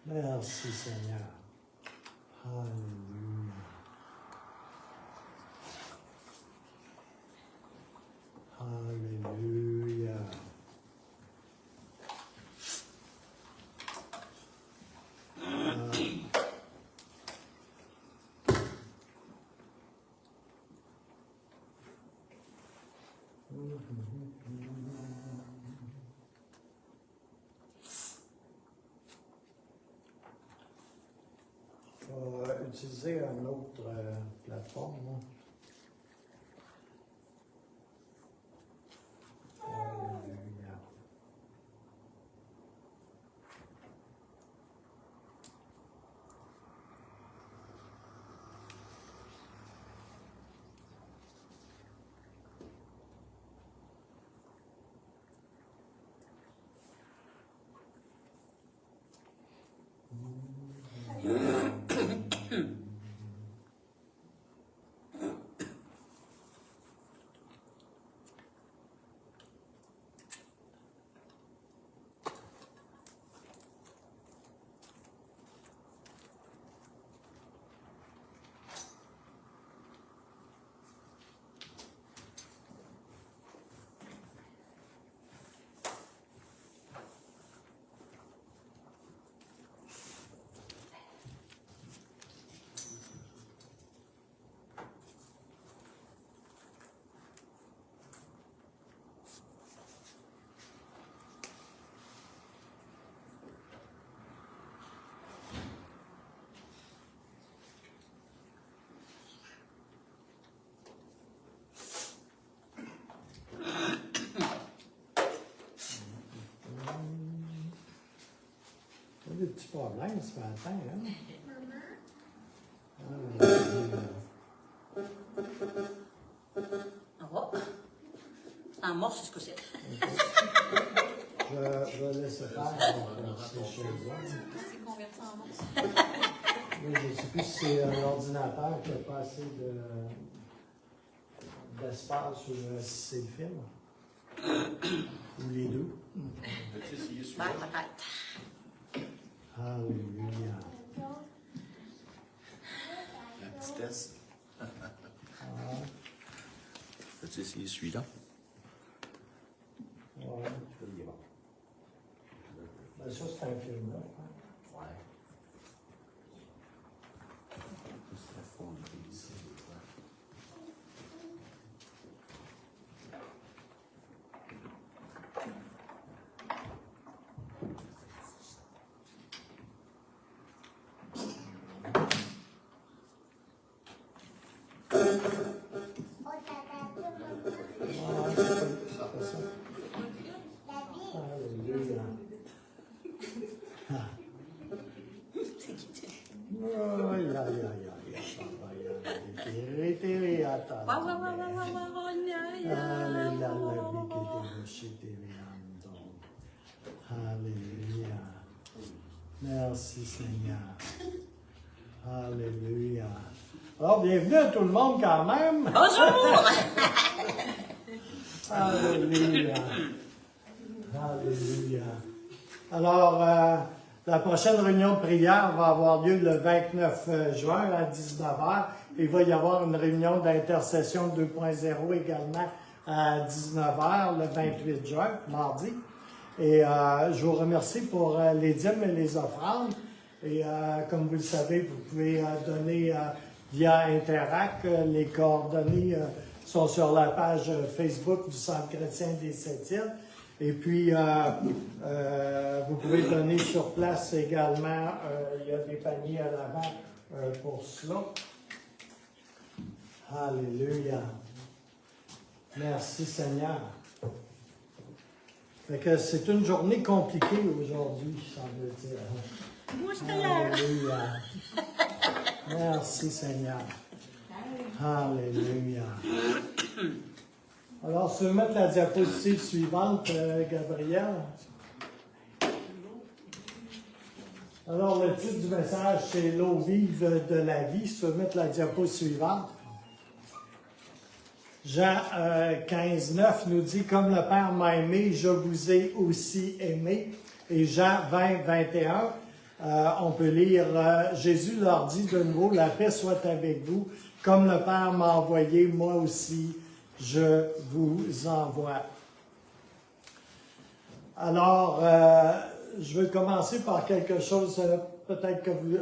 Merci Seigneur. Alléluia. Alléluia. Je vais utiliser une autre plateforme. Là. Alléluia. Il y a des petits problèmes ce matin, hein? Oh. En morse jusqu'au ciel. Je vais laisser faire ces choses-là. C'est converti en morse. Je ne sais plus si c'est l'ordinateur qui n'a pas assez d'espace ou si c'est le film. Ou les deux. Ben, peut-être. Alléluia. La petitesse. Ah, Peux-tu essayer celui-là? ouais. Ben, ça, c'est un film, là. Ouais. C'est la forme ici. Alléluia. Alléluia. Merci Seigneur. Alléluia. Alors, bienvenue à tout le monde quand même. Bonjour! Alléluia. Alléluia. Alors, la prochaine réunion de prière va avoir lieu le 29 juin à 19h. Il va y avoir une réunion d'intercession 2.0 également à 19h le 28 juin, mardi. Et je vous remercie pour les dîmes et les offrandes. Et comme vous le savez, vous pouvez donner via Interac. Les coordonnées sont sur la page Facebook du Centre chrétien des Sept-Îles. Et puis, vous pouvez donner sur place également. Il y a des paniers à l'avant pour cela. Alléluia. Merci Seigneur. Fait que c'est une journée compliquée aujourd'hui, semble-t-il. Moi, je suis là. Alléluia. Merci Seigneur. Alléluia. Alors, si tu veux mettre la diapositive suivante, Gabriel. Alors, le titre du message, c'est « L'eau vive de la vie ». Si tu veux mettre la diapositive suivante. Jean 15, 9 nous dit « Comme le Père m'a aimé, je vous ai aussi aimé ». Et Jean 20, 21, On peut lire, Jésus leur dit de nouveau, la paix soit avec vous, comme le Père m'a envoyé, moi aussi, je vous envoie. Alors, je vais commencer par quelque chose, peut-être que vous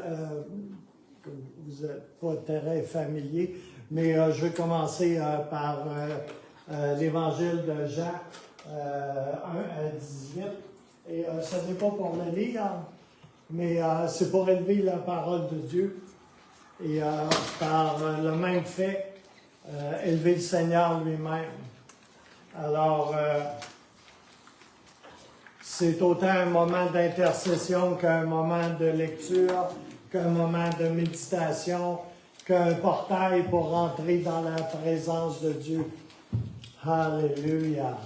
n'êtes pas très familier, mais je vais commencer par l'Évangile de Jean 1 à 18. Et ce n'est pas pour le lire, mais c'est pour élever la parole de Dieu. Et par le même fait, élever le Seigneur lui-même. Alors, c'est autant un moment d'intercession qu'un moment de lecture, qu'un moment de méditation, qu'un portail pour rentrer dans la présence de Dieu. Alléluia.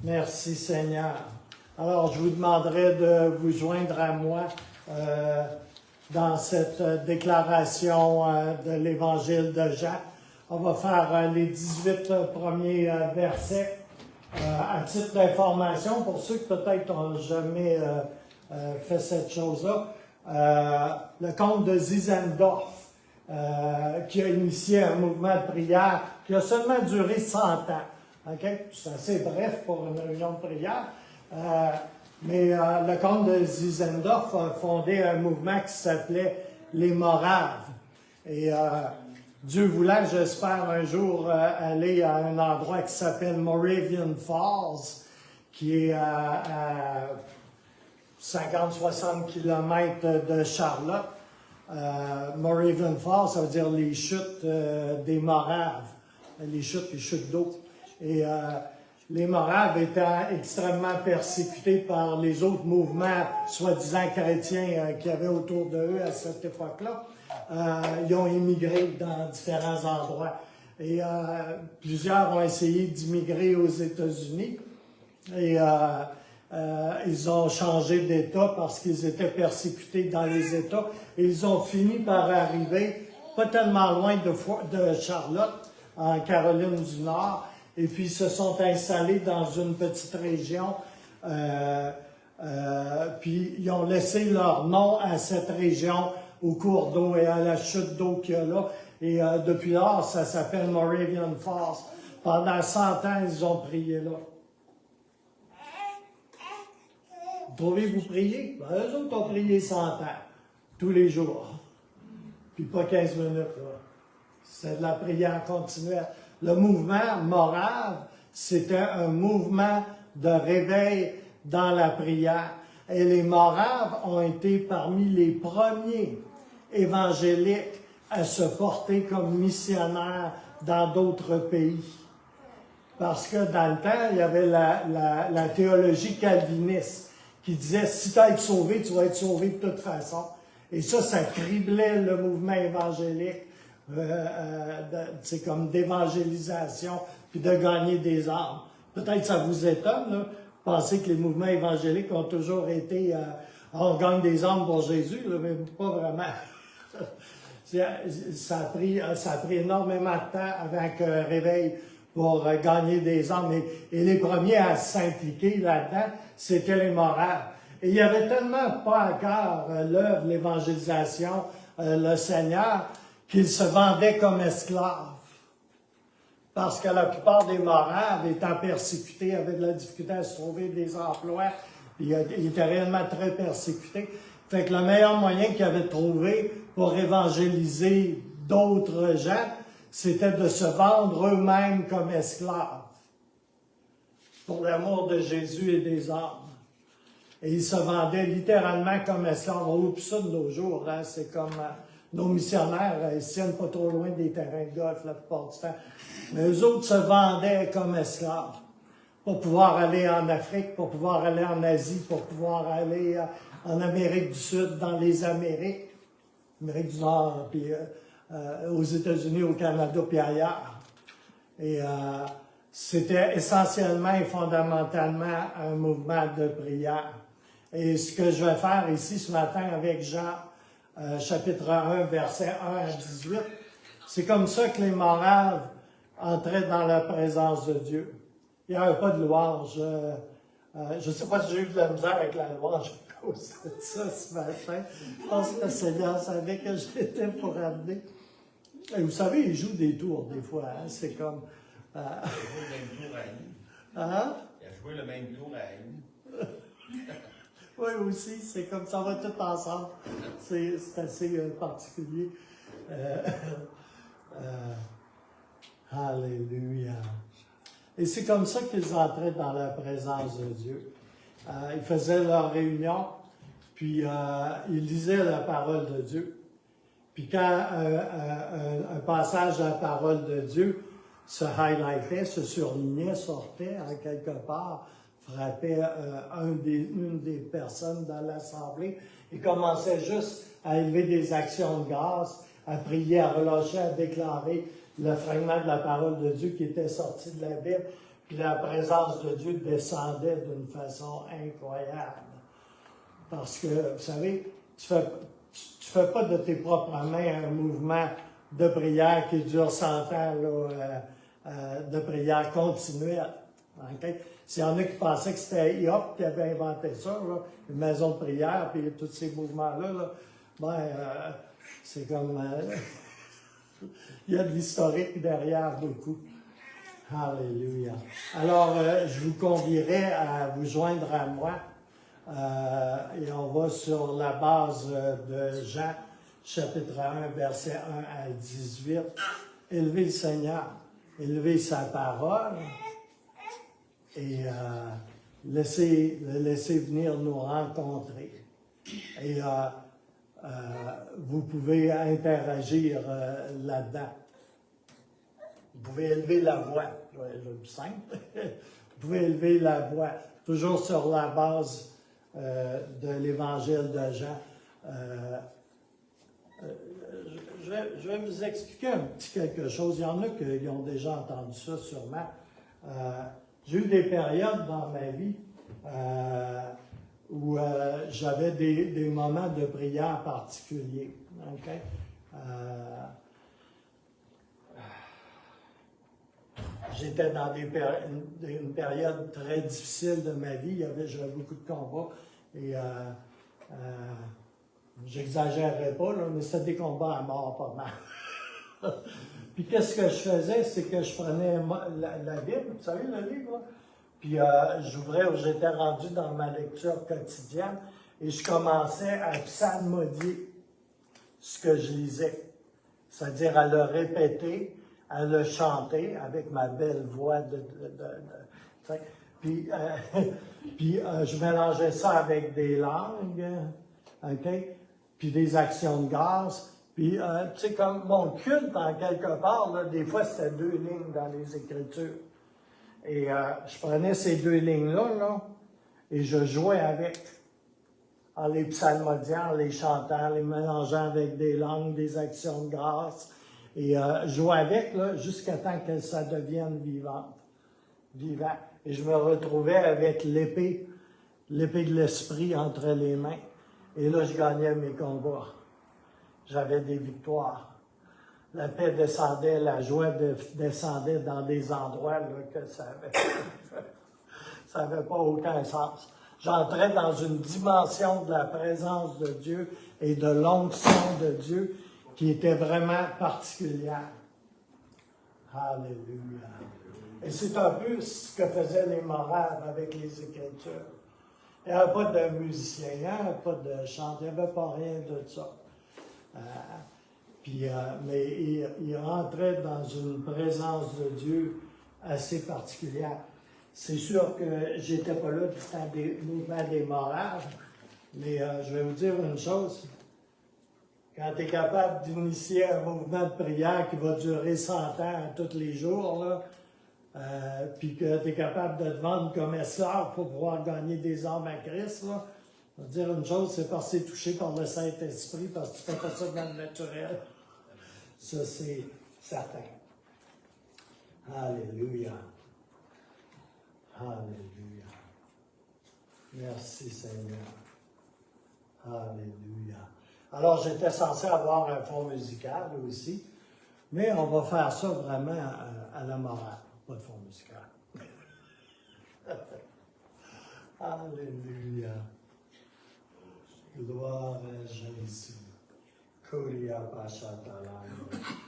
Merci Seigneur. Alors, je vous demanderai de vous joindre à moi dans cette déclaration de l'Évangile de Jean. On va faire les 18 premiers versets. À titre d'information, pour ceux qui peut-être n'ont jamais fait cette chose-là, le comte de Zinzendorf, qui a initié un mouvement de prière qui a seulement duré 100 ans. Okay? C'est assez bref pour une réunion de prière. Mais le comte de Zinzendorf a fondé un mouvement qui s'appelait les Moraves. Et Dieu voulant, j'espère un jour aller à un endroit qui s'appelle Moravian Falls, qui est à 50-60 km de Charlotte. Moravian Falls, ça veut dire les chutes des Moraves, les chutes d'eau. Et les Moraves étant extrêmement persécutés par les autres mouvements soi-disant chrétiens qu'il y avait autour d'eux à cette époque-là, ils ont immigré dans différents endroits. Et plusieurs ont essayé d'immigrer aux États-Unis. Et ils ont changé d'État parce qu'ils étaient persécutés dans les États. Et ils ont fini par arriver pas tellement loin de Charlotte, en Caroline du Nord. Et puis, ils se sont installés dans une petite région. Puis, ils ont laissé leur nom à cette région, au cours d'eau et à la chute d'eau qu'il y a là. Et depuis lors, ça s'appelle Moravian Falls. Pendant 100 ans, ils ont prié là. Trouvez-vous prier? Ben, eux autres ont prié 100 ans, tous les jours. Puis pas 15 minutes, là. C'est de la prière continuelle. Le mouvement morave, c'était un mouvement de réveil dans la prière. Et les moraves ont été parmi les premiers évangéliques à se porter comme missionnaires dans d'autres pays. Parce que dans le temps, il y avait la théologie calviniste qui disait « si tu vas être sauvé, tu vas être sauvé de toute façon ». Et ça criblait le mouvement évangélique. C'est comme d'évangélisation, puis de gagner des âmes. Peut-être ça vous étonne, là, penser que les mouvements évangéliques ont toujours été on gagne des âmes pour Jésus, là, mais pas vraiment. Ça a pris énormément de temps avant qu'un réveil pour gagner des âmes. Et les premiers à s'impliquer là-dedans, c'était les Moraves. Et il n'y avait tellement pas encore l'œuvre, l'évangélisation, le Seigneur, qu'ils se vendaient comme esclaves. Parce que la plupart des Moraves, étant persécutés, avaient de la difficulté à se trouver des emplois. Ils étaient réellement très persécutés. Fait que le meilleur moyen qu'ils avaient trouvé pour évangéliser d'autres gens, c'était de se vendre eux-mêmes comme esclaves. Pour l'amour de Jésus et des âmes. Et ils se vendaient littéralement comme esclaves. On oublie ça de nos jours, hein? C'est comme... nos missionnaires, ils ne tiennent pas trop loin des terrains de golf la plupart du temps. Mais eux autres se vendaient comme esclaves pour pouvoir aller en Afrique, pour pouvoir aller en Asie, pour pouvoir aller en Amérique du Sud, dans les Amériques du Nord, puis aux États-Unis, au Canada, puis ailleurs. Et c'était essentiellement et fondamentalement un mouvement de prière. Et ce que je vais faire ici ce matin avec Jean, chapitre 1, versets 1 à 18. C'est comme ça que les Moraves entraient dans la présence de Dieu. Il n'y avait pas de louange. Je ne sais pas si j'ai eu de la misère avec la louange à cause de ça ce matin. Je pense que le Seigneur savait que j'étais pour amener. Et vous savez, il joue des tours des fois. Hein? C'est comme... Il a joué le même tour à nous. Hein? Il a joué le même tour à nous. Oui, aussi, c'est comme ça va tout ensemble. C'est assez particulier. Alléluia. Et c'est comme ça qu'ils entraient dans la présence de Dieu. Ils faisaient leur réunion, puis ils lisaient la parole de Dieu. Puis quand un passage de la parole de Dieu se highlightait, se surlignait, sortait en quelque part, frappait une des personnes dans l'assemblée, il commençait juste à élever des actions de grâce, à prier, à relâcher, à déclarer le fragment de la parole de Dieu qui était sorti de la Bible, puis la présence de Dieu descendait d'une façon incroyable. Parce que, vous savez, tu fais pas de tes propres mains un mouvement de prière qui dure 100 ans, là, de prière continuelle. Okay? S'il y en a qui pensaient que c'était Hop qui avait inventé ça, là, une maison de prière, puis tous ces mouvements-là, là, c'est comme... il y a de l'historique derrière beaucoup. Alléluia. Alors, je vous convierai à vous joindre à moi. Et on va sur la base de Jean, chapitre 1, versets 1 à 18. Élevez le Seigneur, élevez sa parole et laissez venir nous rencontrer. Et vous pouvez interagir là-dedans. Vous pouvez élever la voix, le plus simple. Vous pouvez élever la voix, toujours sur la base de l'Évangile de Jean. Je vais vous expliquer un petit quelque chose. Il y en a qui ont déjà entendu ça sûrement. J'ai eu des périodes dans ma vie où j'avais des moments de prière particuliers. Okay? J'étais dans une période très difficile de ma vie. J'avais beaucoup de combats et j'exagérerais pas, là, mais c'était des combats à mort pas mal. Puis qu'est-ce que je faisais, c'est que je prenais la Bible, vous savez le livre, là? Puis j'ouvrais où j'étais rendu dans ma lecture quotidienne et je commençais à psalmodier ce que je lisais, c'est-à-dire à le répéter, à le chanter avec ma belle voix puis je mélangeais ça avec des langues, OK? Puis des actions de grâce. Puis, tu sais, comme mon culte, en quelque part, là, des fois, c'était 2 lignes dans les Écritures. Et je prenais ces 2 lignes-là, là, et je jouais avec, en les psalmodiant, en les chantant, en les mélangeant avec des langues, des actions de grâce. Et jouer avec, là, jusqu'à temps que ça devienne vivant. Et je me retrouvais avec l'épée de l'esprit entre les mains. Et là, je gagnais mes combats. J'avais des victoires. La paix descendait, la joie descendait dans des endroits là, que ça n'avait pas aucun sens. J'entrais dans une dimension de la présence de Dieu et de l'onction de Dieu qui était vraiment particulière. Alléluia. Et c'est un peu ce que faisaient les moraves avec les Écritures. Il n'y avait pas de musicien, il n'y avait pas de chant, il n'y avait pas rien de ça. Mais il rentrait dans une présence de Dieu assez particulière. C'est sûr que j'étais pas là du temps des mouvements des moraves, mais je vais vous dire une chose. Quand tu es capable d'initier un mouvement de prière qui va durer 100 ans tous les jours, là, puis que tu es capable de te vendre comme esclave pour pouvoir gagner des âmes à Christ, là, je vais te dire une chose, c'est parce que tu es touché par le Saint-Esprit, parce que tu ne fais pas ça dans le naturel. Ça, c'est certain. Alléluia. Alléluia. Merci Seigneur. Alléluia. Alors, j'étais censé avoir un fond musical aussi, mais on va faire ça vraiment à la morale, pas de fond musical. Alléluia. Gloire à Jésus.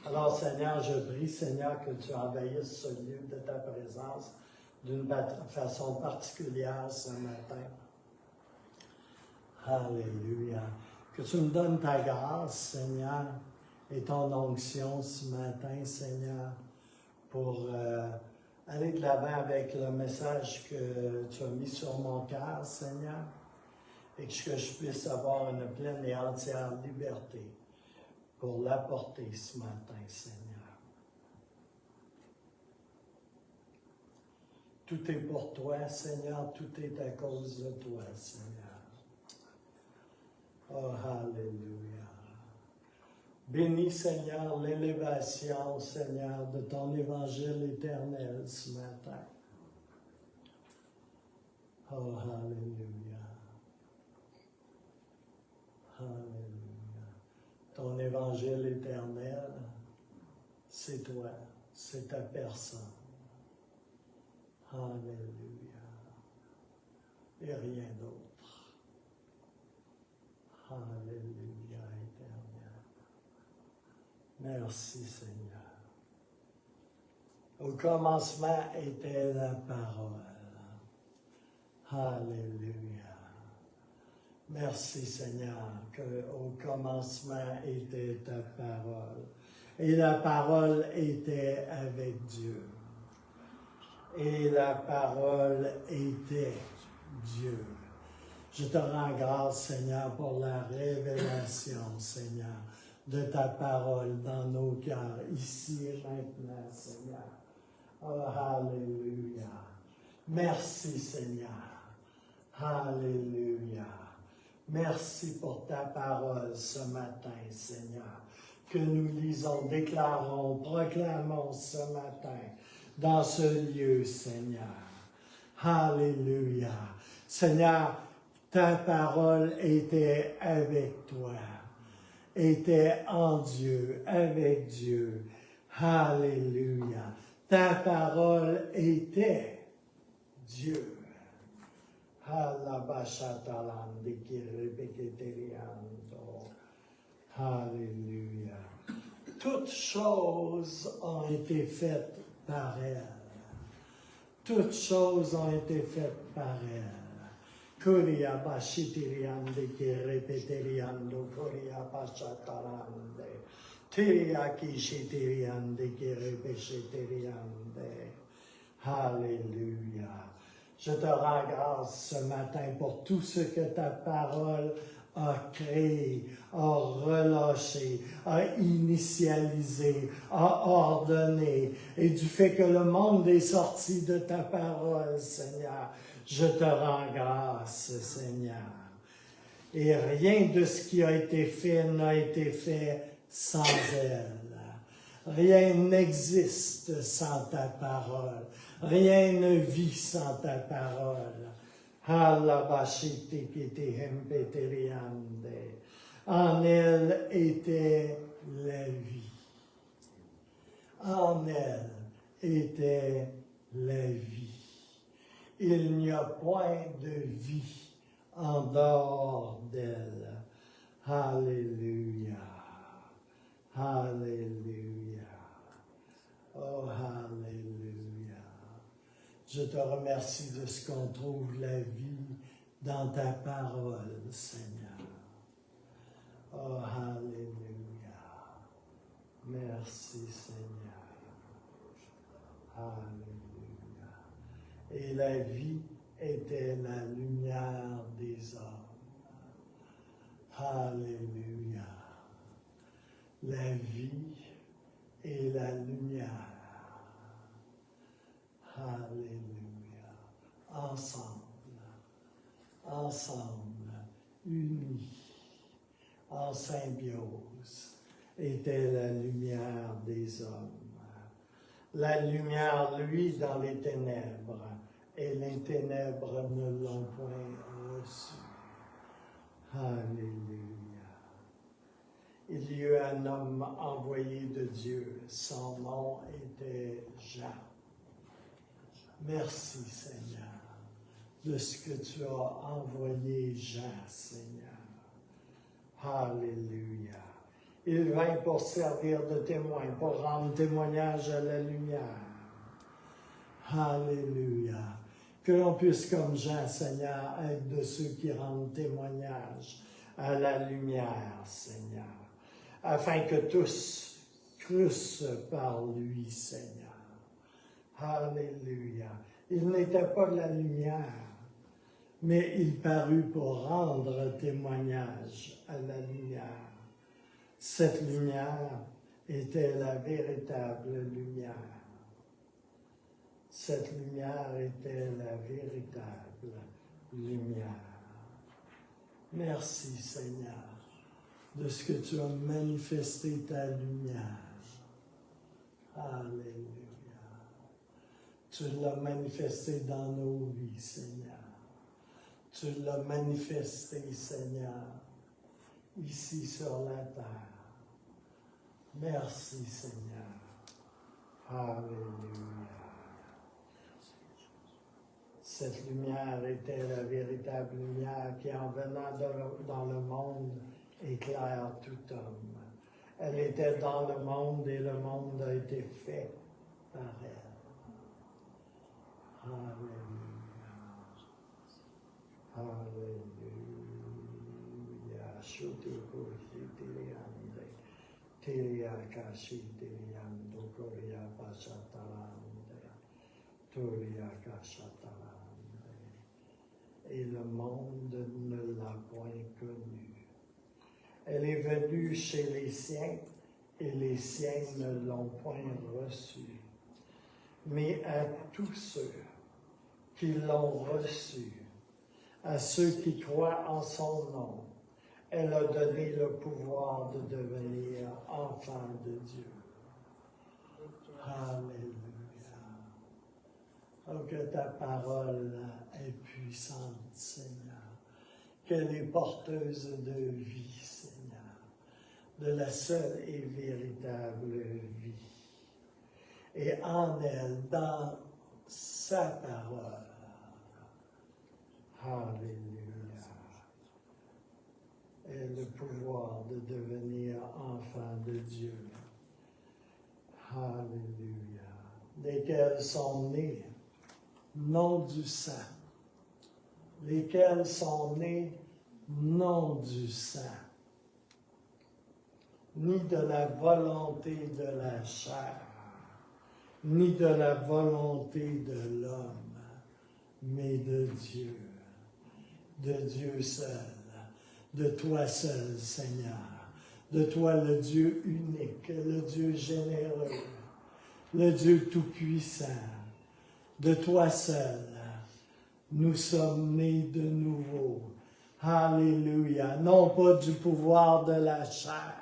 Alors, Seigneur, je prie, Seigneur, que tu envahisses ce lieu de ta présence d'une façon particulière ce matin. Alléluia. Que tu me donnes ta grâce, Seigneur, et ton onction ce matin, Seigneur, pour aller de l'avant avec le message que tu as mis sur mon cœur, Seigneur, et que je puisse avoir une pleine et entière liberté pour l'apporter ce matin, Seigneur. Tout est pour toi, Seigneur, tout est à cause de toi, Seigneur. Oh, Alléluia. Bénis, Seigneur, l'élévation, Seigneur, de ton évangile éternel ce matin. Oh, Alléluia. Alléluia. Ton évangile éternel, c'est toi, c'est ta personne. Alléluia. Et rien d'autre. Alléluia, éternel. Merci, Seigneur. Au commencement était la parole. Alléluia. Merci, Seigneur, qu'au commencement était ta parole. Et la parole était avec Dieu. Et la parole était Dieu. Je te rends grâce, Seigneur, pour la révélation, Seigneur, de ta parole dans nos cœurs, ici et maintenant, Seigneur. Oh, Alléluia. Merci, Seigneur. Alléluia. Merci pour ta parole ce matin, Seigneur, que nous lisons, déclarons, proclamons ce matin dans ce lieu, Seigneur. Alléluia. Seigneur, ta parole était avec toi, était en Dieu, avec Dieu. Alléluia. Ta parole était Dieu. Alléluia. Toutes choses ont été faites par elle. Toutes choses ont été faites par elle. Kuria bashitiriande ki repeteriando kuria bashatarande. Tiria ki shitiriande ki repesheteriande. Alléluia. Je te rends grâce ce matin pour tout ce que ta parole a créé, a relâché, a initialisé, a ordonné, et du fait que le monde est sorti de ta parole, Seigneur, je te rends grâce, Seigneur. Et rien de ce qui a été fait n'a été fait sans elle. Rien n'existe sans ta parole. Rien ne vit sans ta parole. En elle était la vie. En elle était la vie. Il n'y a point de vie en dehors d'elle. Alléluia. Alléluia. Oh, alléluia. Je te remercie de ce qu'on trouve la vie dans ta parole, Seigneur. Oh, alléluia. Merci, Seigneur. Alléluia. Et la vie était la lumière des hommes. Alléluia. La vie et la lumière. Alléluia. Ensemble, unis, en symbiose, était la lumière des hommes. La lumière, lui, dans les ténèbres, et les ténèbres ne l'ont point reçu. Alléluia. Il y eut un homme envoyé de Dieu. Son nom était Jean. Merci, Seigneur. de ce que tu as envoyé Jean, Seigneur. Alléluia. Il vint pour servir de témoin, pour rendre témoignage à la lumière. Alléluia. Que l'on puisse, comme Jean, Seigneur, être de ceux qui rendent témoignage à la lumière, Seigneur, afin que tous crussent par lui, Seigneur. Alléluia. Il n'était pas la lumière, mais il parut pour rendre témoignage à la lumière. Cette lumière était la véritable lumière. Cette lumière était la véritable lumière. Merci, Seigneur, de ce que tu as manifesté ta lumière. Alléluia. Tu l'as manifesté dans nos vies, Seigneur. Tu l'as manifesté, Seigneur, ici sur la terre. Merci, Seigneur. Alléluia. Cette lumière était la véritable lumière qui, en venant dans le monde, éclaire tout homme. Elle était dans le monde et le monde a été fait par elle. Alléluia. Alléluia. Shutiko shitiriande. Tiria kashitiriando. Koria pashatarande. Turia kashatarande. Et le monde ne l'a point connue. Elle est venue chez les siens et les siens ne l'ont point reçue. Mais à tous ceux qui l'ont reçu, à ceux qui croient en son nom, elle a donné le pouvoir de devenir enfants de Dieu. Alléluia. Oh, que ta parole est puissante, Seigneur, qu'elle est porteuse de vie, Seigneur, de la seule et véritable vie. Et en elle, dans sa parole, alléluia, est le pouvoir de devenir enfant de Dieu. Alléluia. Lesquels sont nés, non du sang. Lesquels sont nés, non du sang, ni de la volonté de la chair, ni de la volonté de l'homme, mais de Dieu seul, de toi seul, Seigneur, de toi le Dieu unique, le Dieu généreux, le Dieu tout-puissant, de toi seul, nous sommes nés de nouveau. Alléluia, non pas du pouvoir de la chair,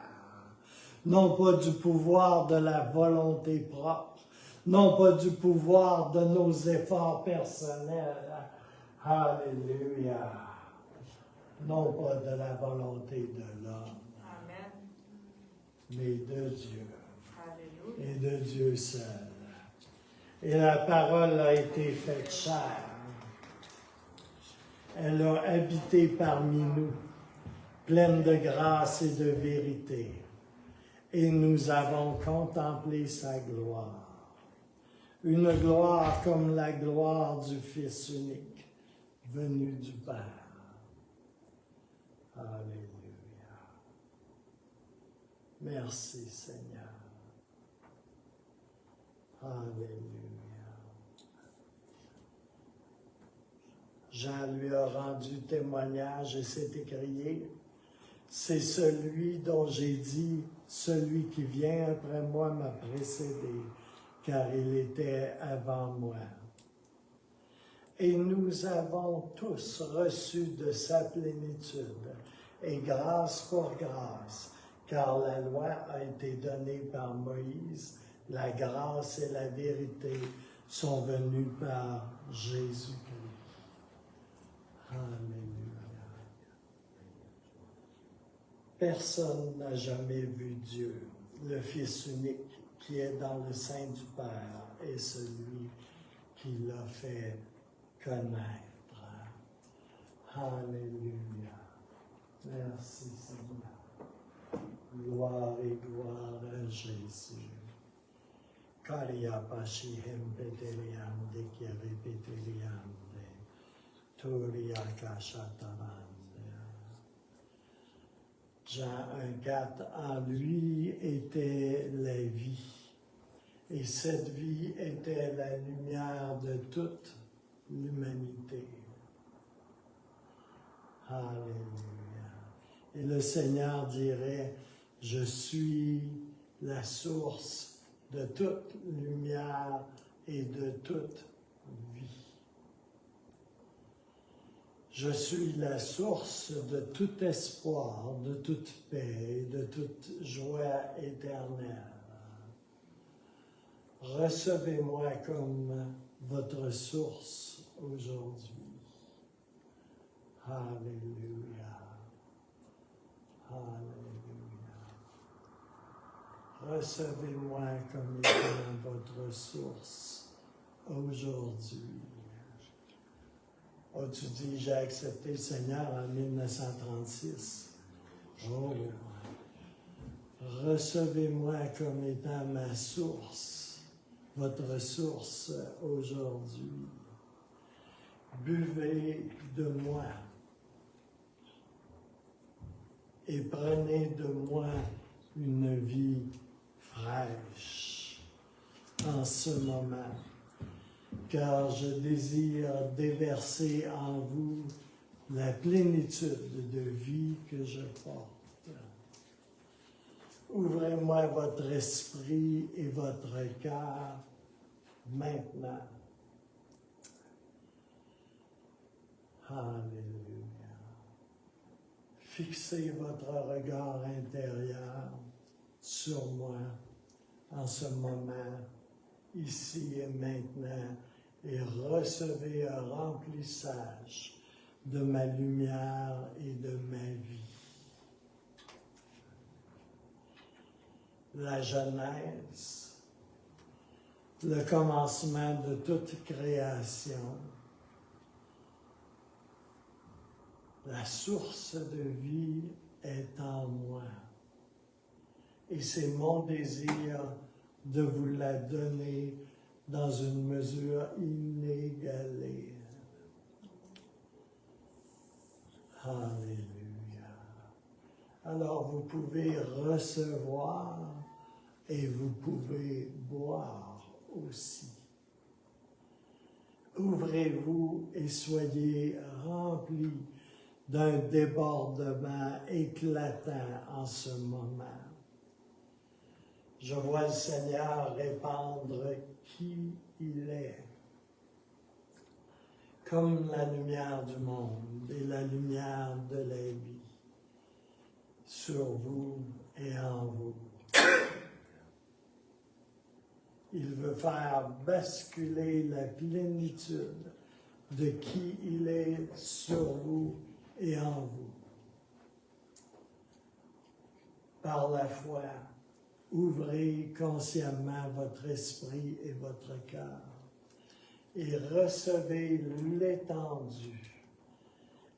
non pas du pouvoir de la volonté propre, non pas du pouvoir de nos efforts personnels. Alléluia. Non pas de la volonté de l'homme, mais de Dieu. Alléluia. Et de Dieu seul. Et la parole a été faite chair. Elle a habité parmi nous, pleine de grâce et de vérité. Et nous avons contemplé sa gloire. Une gloire comme la gloire du Fils unique, venu du Père. Alléluia. Merci, Seigneur. Alléluia. Jean lui a rendu témoignage et s'est écrié, c'est celui dont j'ai dit, celui qui vient après moi m'a précédé, car il était avant moi. Et nous avons tous reçu de sa plénitude, et grâce pour grâce, car la loi a été donnée par Moïse, la grâce et la vérité sont venues par Jésus-Christ. Alléluia. Personne n'a jamais vu Dieu, le Fils unique qui est dans le sein du Père et celui qui l'a fait connaître. Toria Pashihim Peteliam de Kiri Peteliam de Toria Kashataran. Jean 1,4 en lui était la vie, et cette vie était la lumière de toute l'humanité. Alléluia. Et le Seigneur dirait, je suis la source de toute lumière et de toute vie. Je suis la source de tout espoir, de toute paix, de toute joie éternelle. Recevez-moi comme votre source aujourd'hui. Alléluia. Alléluia. Recevez-moi comme étant votre source aujourd'hui. Oh, tu dis, j'ai accepté le Seigneur en 1936. Oh, recevez-moi comme étant ma source, votre source aujourd'hui. Buvez de moi et prenez de moi une vie fraîche en ce moment. Car je désire déverser en vous la plénitude de vie que je porte. Ouvrez-moi votre esprit et votre cœur maintenant. Alléluia. Fixez votre regard intérieur sur moi en ce moment, ici et maintenant, et recevez un remplissage de ma lumière et de ma vie. La Genèse, le commencement de toute création, la source de vie est en moi. Et c'est mon désir de vous la donner dans une mesure inégalée. Alléluia. Alors vous pouvez recevoir et vous pouvez boire aussi. Ouvrez-vous et soyez remplis d'un débordement éclatant en ce moment. Je vois le Seigneur répandre qui il est, comme la lumière du monde et la lumière de la vie, sur vous et en vous. Il veut faire basculer la plénitude de qui il est sur vous et en vous. Par la foi, ouvrez consciemment votre esprit et votre cœur et recevez l'étendue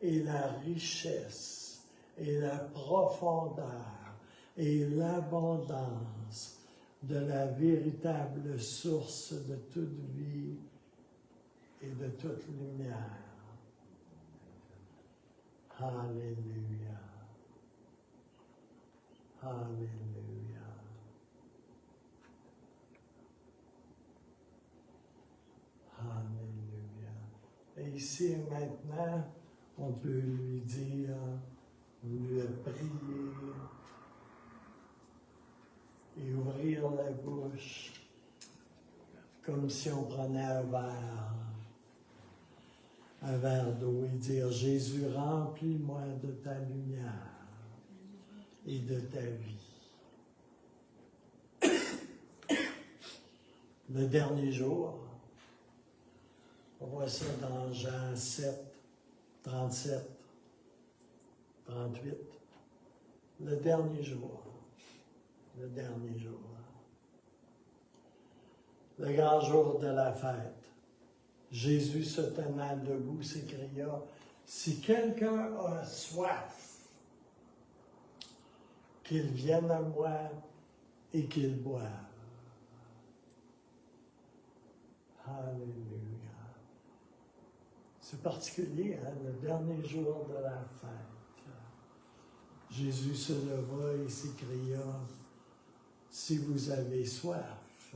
et la richesse et la profondeur et l'abondance de la véritable source de toute vie et de toute lumière. Alléluia. Alléluia. Alléluia. Et ici et maintenant, on peut lui dire, lui prier et ouvrir la bouche comme si on prenait un verre d'eau et dire, Jésus, remplis-moi de ta lumière et de ta vie. Le dernier jour, on voit ça dans Jean 7, 37, 38. Le dernier jour. Le dernier jour. Le grand jour de la fête. Jésus se tenant debout s'écria, « Si quelqu'un a soif, qu'il vienne à moi et qu'il boive. » Alléluia. C'est particulier, hein, le dernier jour de la fête. Jésus se leva et s'écria, « Si vous avez soif,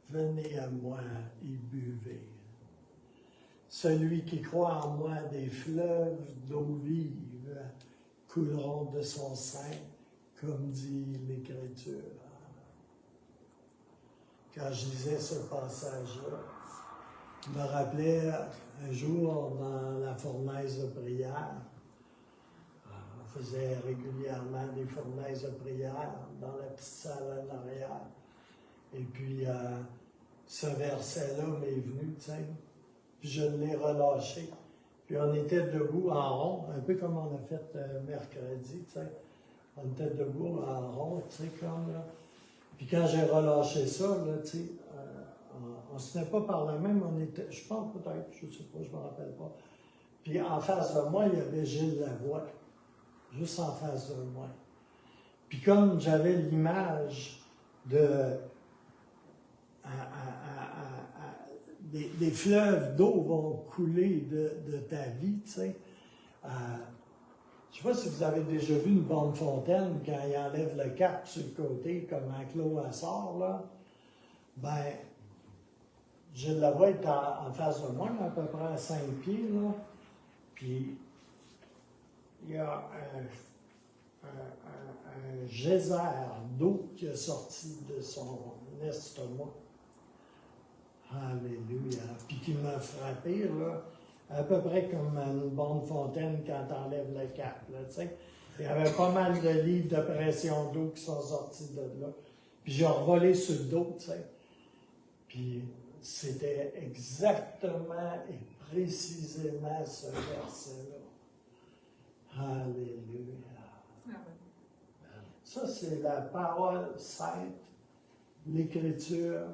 venez à moi et buvez. Celui qui croit en moi, des fleuves d'eau vive couleront de son sein, comme dit l'Écriture. » Quand je lisais ce passage-là, je me rappelais un jour dans la fournaise de prière. On faisait régulièrement des fournaises de prière dans la petite salle en arrière. Et puis, ce verset-là m'est venu, tu sais. Puis je l'ai relâché. Puis on était debout en rond, un peu comme on a fait mercredi, tu sais. On était debout en rond, tu sais, comme là. Puis quand j'ai relâché ça, là, tu sais, on ne se tenait pas par la même, on était, je pense peut-être, je ne sais pas, je ne me rappelle pas. Puis en face de moi, il y avait Gilles Lavoie, juste en face de moi. Puis comme j'avais l'image de... des fleuves d'eau vont couler de ta vie, tu sais. Je ne sais pas si vous avez déjà vu une bonne fontaine quand il enlève le cap sur le côté, comme un clos à sort, là. Ben, Gilles Lavoie est en face de moi, à peu près à 5 pieds, là. Puis, il y a un geyser d'eau qui est sorti de son estomac. Alléluia. Puis qui m'a frappé, là, à peu près comme une bonne fontaine quand tu enlèves le cap, là, tu sais. Il y avait pas mal de livres de pression d'eau qui sont sortis de là. Puis j'ai revolé sur le dos, tu sais. Puis c'était exactement et précisément ce verset-là. Alléluia. Ça, c'est la parole sainte, l'Écriture,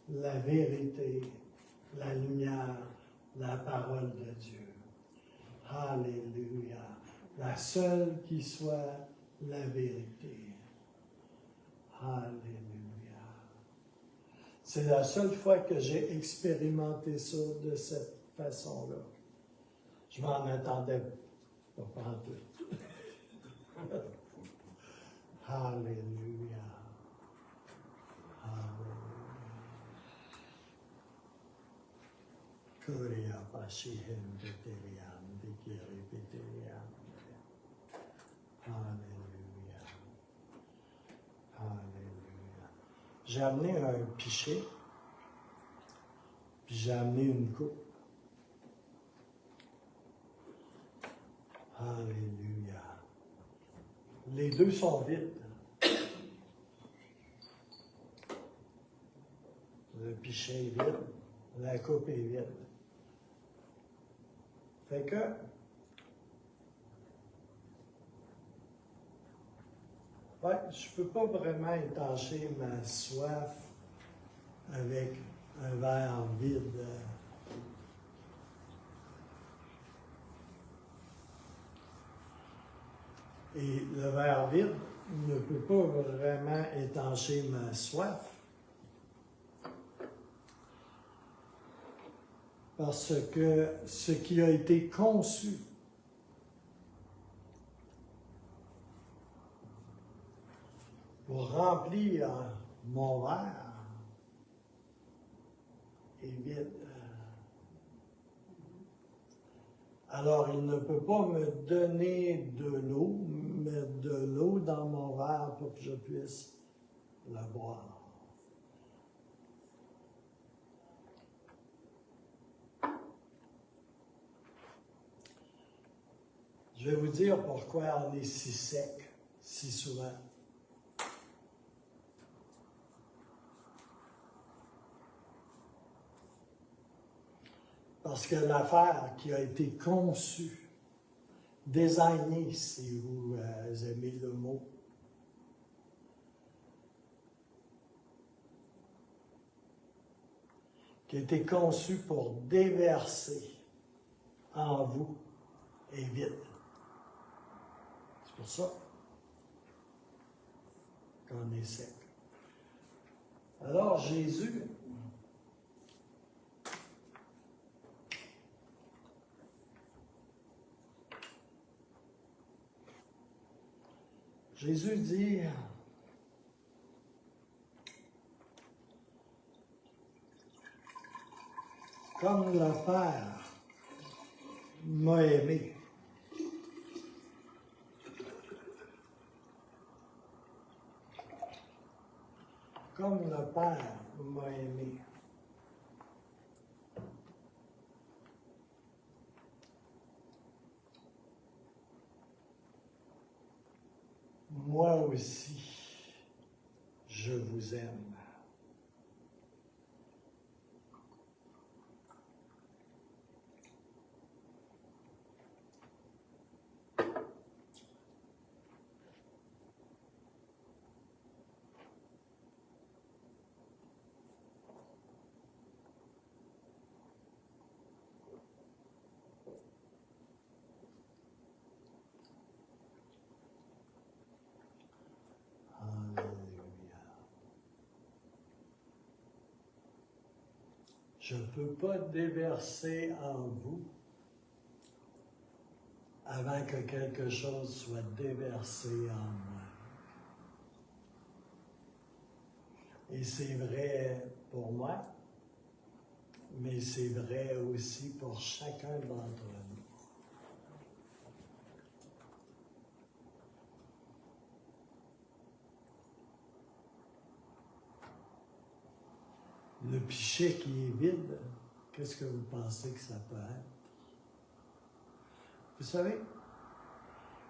la vérité, la lumière, la parole de Dieu. Alléluia. La seule qui soit la vérité. Alléluia. C'est la seule fois que j'ai expérimenté ça de cette façon-là. Je m'en attendais pas pantoute. Alléluia. Korea Pashihem Beteriam, Dikiri Beteriam. Alléluia. Alléluia. J'ai amené un pichet, puis j'ai amené une coupe. Alléluia. Les deux sont vides. Le pichet est vide, la coupe est vide. Fait que, ouais, je ne peux pas vraiment étancher ma soif avec un verre vide. Et le verre vide ne peut pas vraiment étancher ma soif. Parce que ce qui a été conçu pour remplir mon verre est vide. Alors, il ne peut pas me donner de l'eau, mettre de l'eau dans mon verre pour que je puisse la boire. Je vais vous dire pourquoi on est si sec, si souvent. Parce que l'affaire qui a été conçue, désignée, si vous aimez le mot, qui a été conçue pour déverser en vous, est vide. C'est pour ça qu'on est sec. Alors Jésus Jésus dit, comme le Père m'a aimé, comme le Père m'a aimé. Moi aussi, je vous aime. Alléluia. Je ne peux pas déverser en vous avant que quelque chose soit déversé en moi. Et c'est vrai pour moi, mais c'est vrai aussi pour chacun d'entre nous. Le pichet qui est vide, qu'est-ce que vous pensez que ça peut être? Vous savez,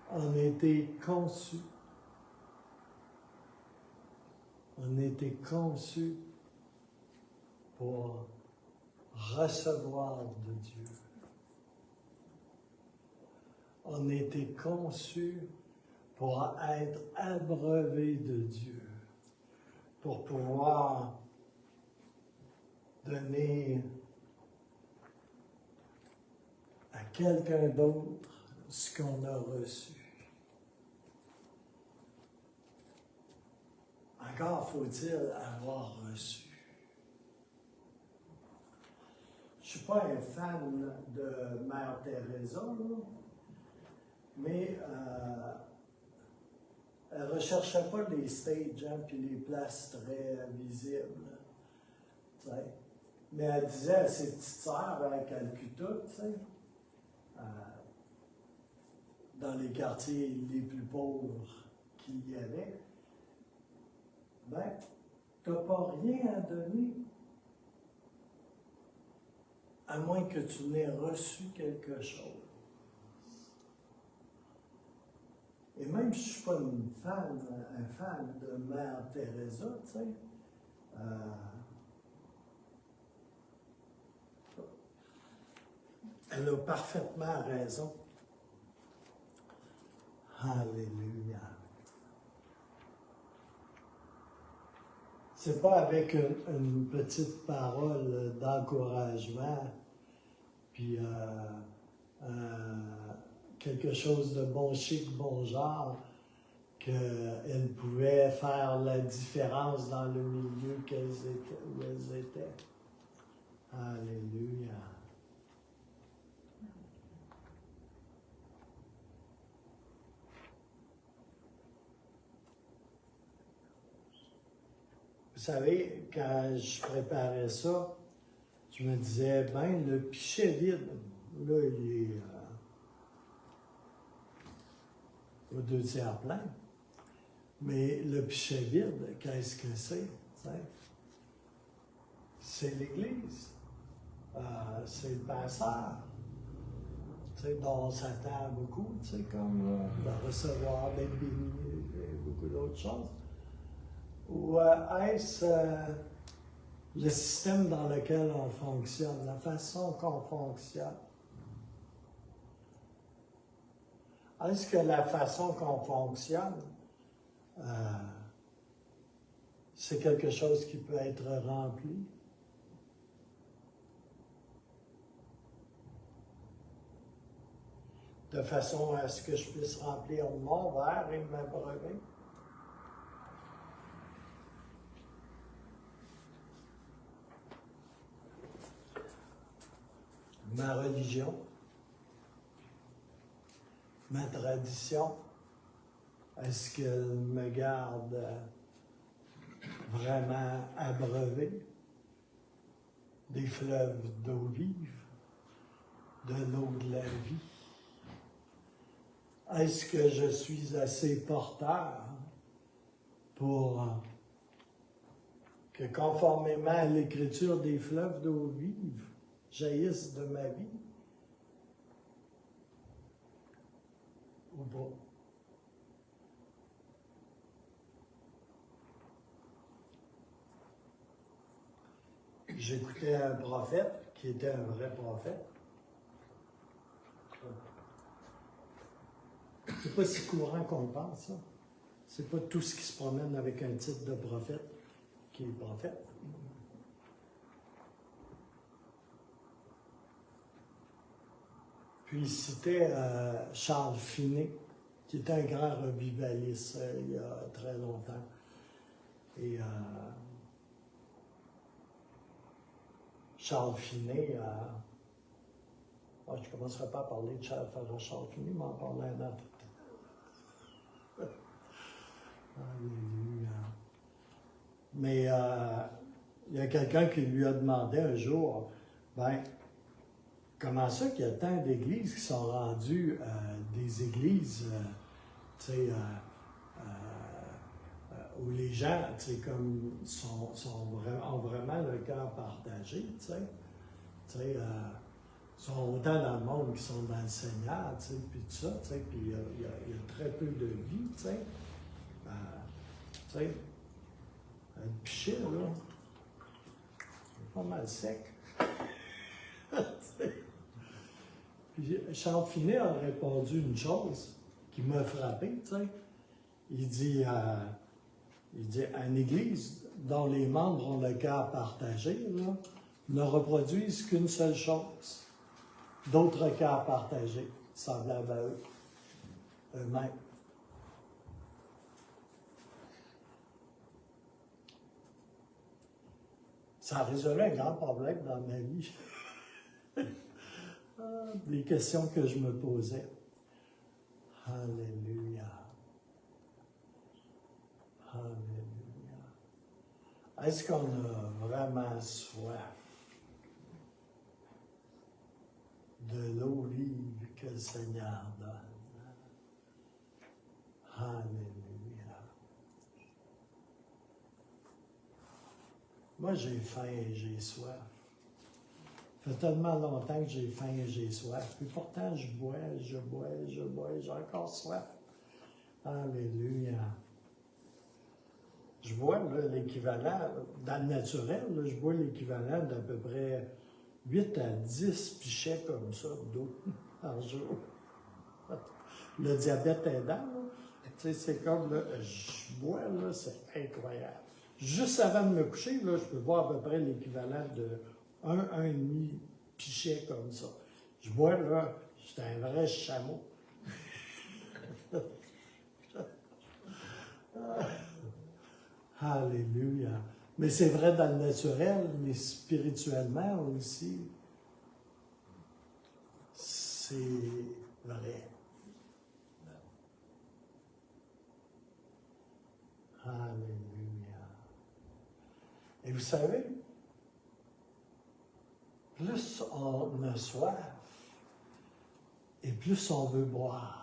on a été conçus. On a été conçus pour recevoir de Dieu. On a été conçus pour être abreuvés de Dieu, pour pouvoir donner à quelqu'un d'autre ce qu'on a reçu. Encore faut-il avoir reçu. Je ne suis pas un fan de Mère Teresa, là, mais elle ne recherchait pas les stages et les places très visibles. T'sais. Mais elle disait à ses petites sœurs à Calcutta, dans les quartiers les plus pauvres qu'il y avait, ben, tu n'as pas rien à donner, à moins que tu n'aies reçu quelque chose. Et même si je ne suis pas un fan de Mère Teresa, tu sais, elle a parfaitement raison. Alléluia. C'est pas avec une petite parole d'encouragement, puis quelque chose de bon chic, bon genre, qu'elles pouvaient faire la différence dans le milieu où elles étaient. Alléluia. Vous savez, quand je préparais ça, je me disais, ben, le pichet vide, là, il est aux 2/3 plein. Mais le pichet vide, qu'est-ce que c'est? C'est l'Église. C'est le pasteur. Dont on s'attend à beaucoup, comme de recevoir, d'être béni et beaucoup d'autres choses. Ou est-ce le système dans lequel on fonctionne, la façon qu'on fonctionne? Est-ce que la façon qu'on fonctionne, c'est quelque chose qui peut être rempli? De façon à ce que je puisse remplir mon verre et m'abreuver? Ma religion, ma tradition, Est-ce qu'elle me garde vraiment abreuvé des fleuves d'eau vive, de l'eau de la vie? Est-ce que je suis assez porteur pour que, conformément à l'écriture, des fleuves d'eau vive jaillissent de ma vie? Ou pas? J'écoutais un prophète qui était un vrai prophète. C'est pas si courant qu'on le pense, ça. C'est pas tout ce qui se promène avec un titre de prophète qui est prophète. Puis il citait Charles Finet, qui était un grand revivaliste il y a très longtemps. Et Charles Finet, je ne commencerai pas à parler de Charles Finet, mais en parler un autre temps. Alléluia. Mais il y a quelqu'un qui lui a demandé un jour, comment ça qu'il y a tant d'églises qui sont rendues des églises, où les gens, comme ont vraiment le cœur partagé, sont autant dans le monde qui sont dans le Seigneur, puis tout ça, puis il y a très peu de vie, le pichet, là, c'est pas mal sec. Puis Charles Finet a répondu une chose qui m'a frappé, il dit, une église dont les membres ont le cœur partagé, là, ne reproduisent qu'une seule chose, d'autres cœurs partagés, semblables à eux-mêmes. Ça a résolu un grand problème dans ma vie. Des questions que je me posais. Alléluia. Alléluia. Est-ce qu'on a vraiment soif de l'eau vive que le Seigneur donne? Alléluia. Moi, j'ai faim et j'ai soif. Ça fait tellement longtemps que j'ai faim et j'ai soif. Puis pourtant, je bois, j'ai encore soif. Alléluia. Je bois l'équivalent, dans le naturel, je bois l'équivalent d'à peu près 8 à 10 pichets comme ça d'eau par jour. Le diabète aidant, c'est comme, je bois, c'est incroyable. Juste avant de me coucher, je peux boire à peu près l'équivalent de 1,5 pichet comme ça. Je bois, j'étais un vrai chameau. Alléluia. Mais c'est vrai dans le naturel, mais spirituellement aussi, c'est vrai. Alléluia. Et vous savez, plus on a soif, et plus on veut boire.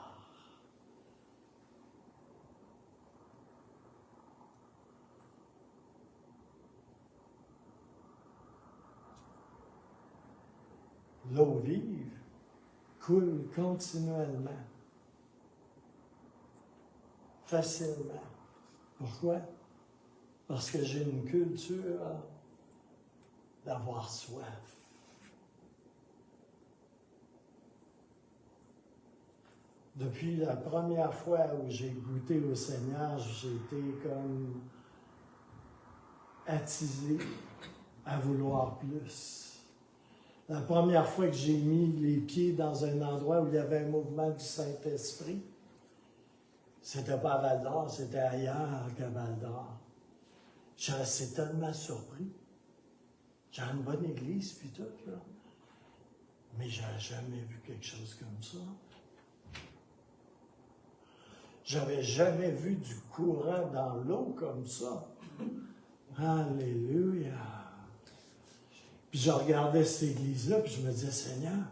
L'eau vive coule continuellement, facilement. Pourquoi? Parce que j'ai une culture d'avoir soif. Depuis la première fois où j'ai goûté au Seigneur, j'ai été comme attisé à vouloir plus. La première fois que j'ai mis les pieds dans un endroit où il y avait un mouvement du Saint-Esprit, c'était pas à Val-d'Or, c'était ailleurs qu'à Val-d'Or. Je restais tellement surpris. J'ai une bonne église, puis tout, là. Mais j'ai jamais vu quelque chose comme ça. J'avais jamais vu du courant dans l'eau comme ça. Alléluia. Puis je regardais cette église-là, puis je me disais, Seigneur,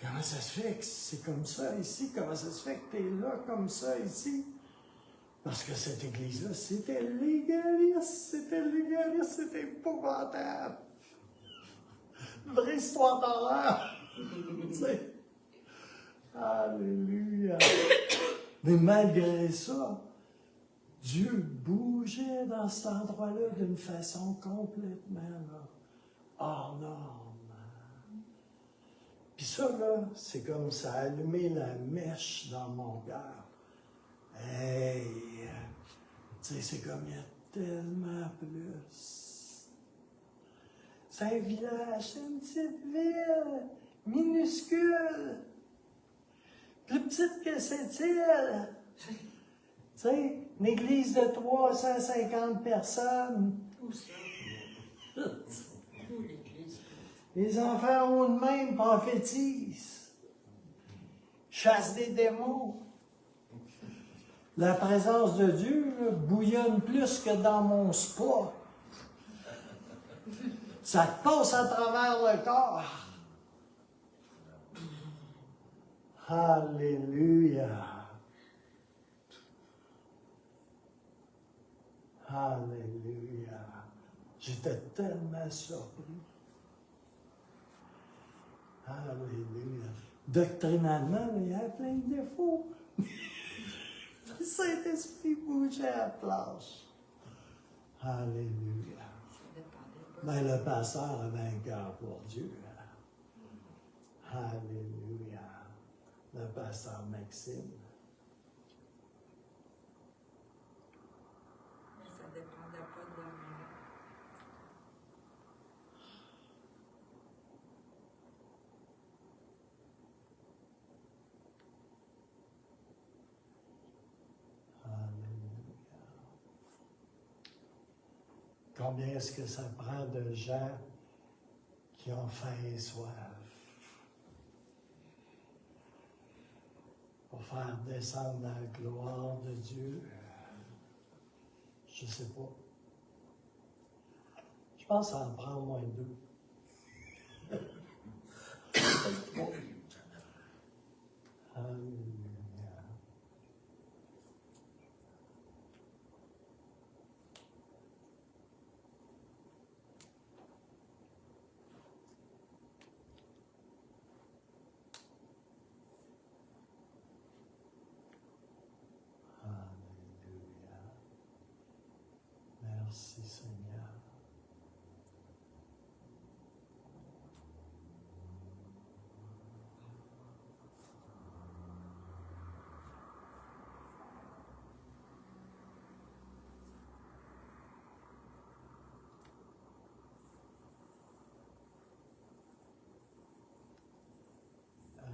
comment ça se fait que c'est comme ça ici? Comment ça se fait que tu es là comme ça ici? Parce que cette église-là, c'était légaliste, c'était épouvantable. Une vraie histoire d'horreur. Tu sais. Alléluia. Mais malgré ça, Dieu bougeait dans cet endroit-là d'une façon complètement hors norme. Puis ça, là, c'est comme ça a allumé la mèche dans mon cœur. Hey! Tu sais, c'est comme il y a tellement plus. C'est un village, c'est une petite ville, minuscule. Plus petite que cette île. Tu sais, une église de 350 personnes. Où ça? Où l'église? Les enfants ont de même prophétisent. Chassent des démons. La présence de Dieu là, bouillonne plus que dans mon spa. Ça te passe à travers le corps. Alléluia. Alléluia. J'étais tellement surpris. Alléluia. Doctrinalement, il y a plein de défauts. Le Saint-Esprit bougeait à la planche. Alléluia. Mais le pasteur avait un cœur pour Dieu. Alléluia. Le pasteur Maxime. Mais ça dépendait pas de la maison. Alléluia. Combien est-ce que ça prend de gens qui ont faim et soif pour faire descendre la gloire de Dieu? Je ne sais pas. Je pense que ça en prend au moins deux. Alléluia. Alléluia. Merci Seigneur.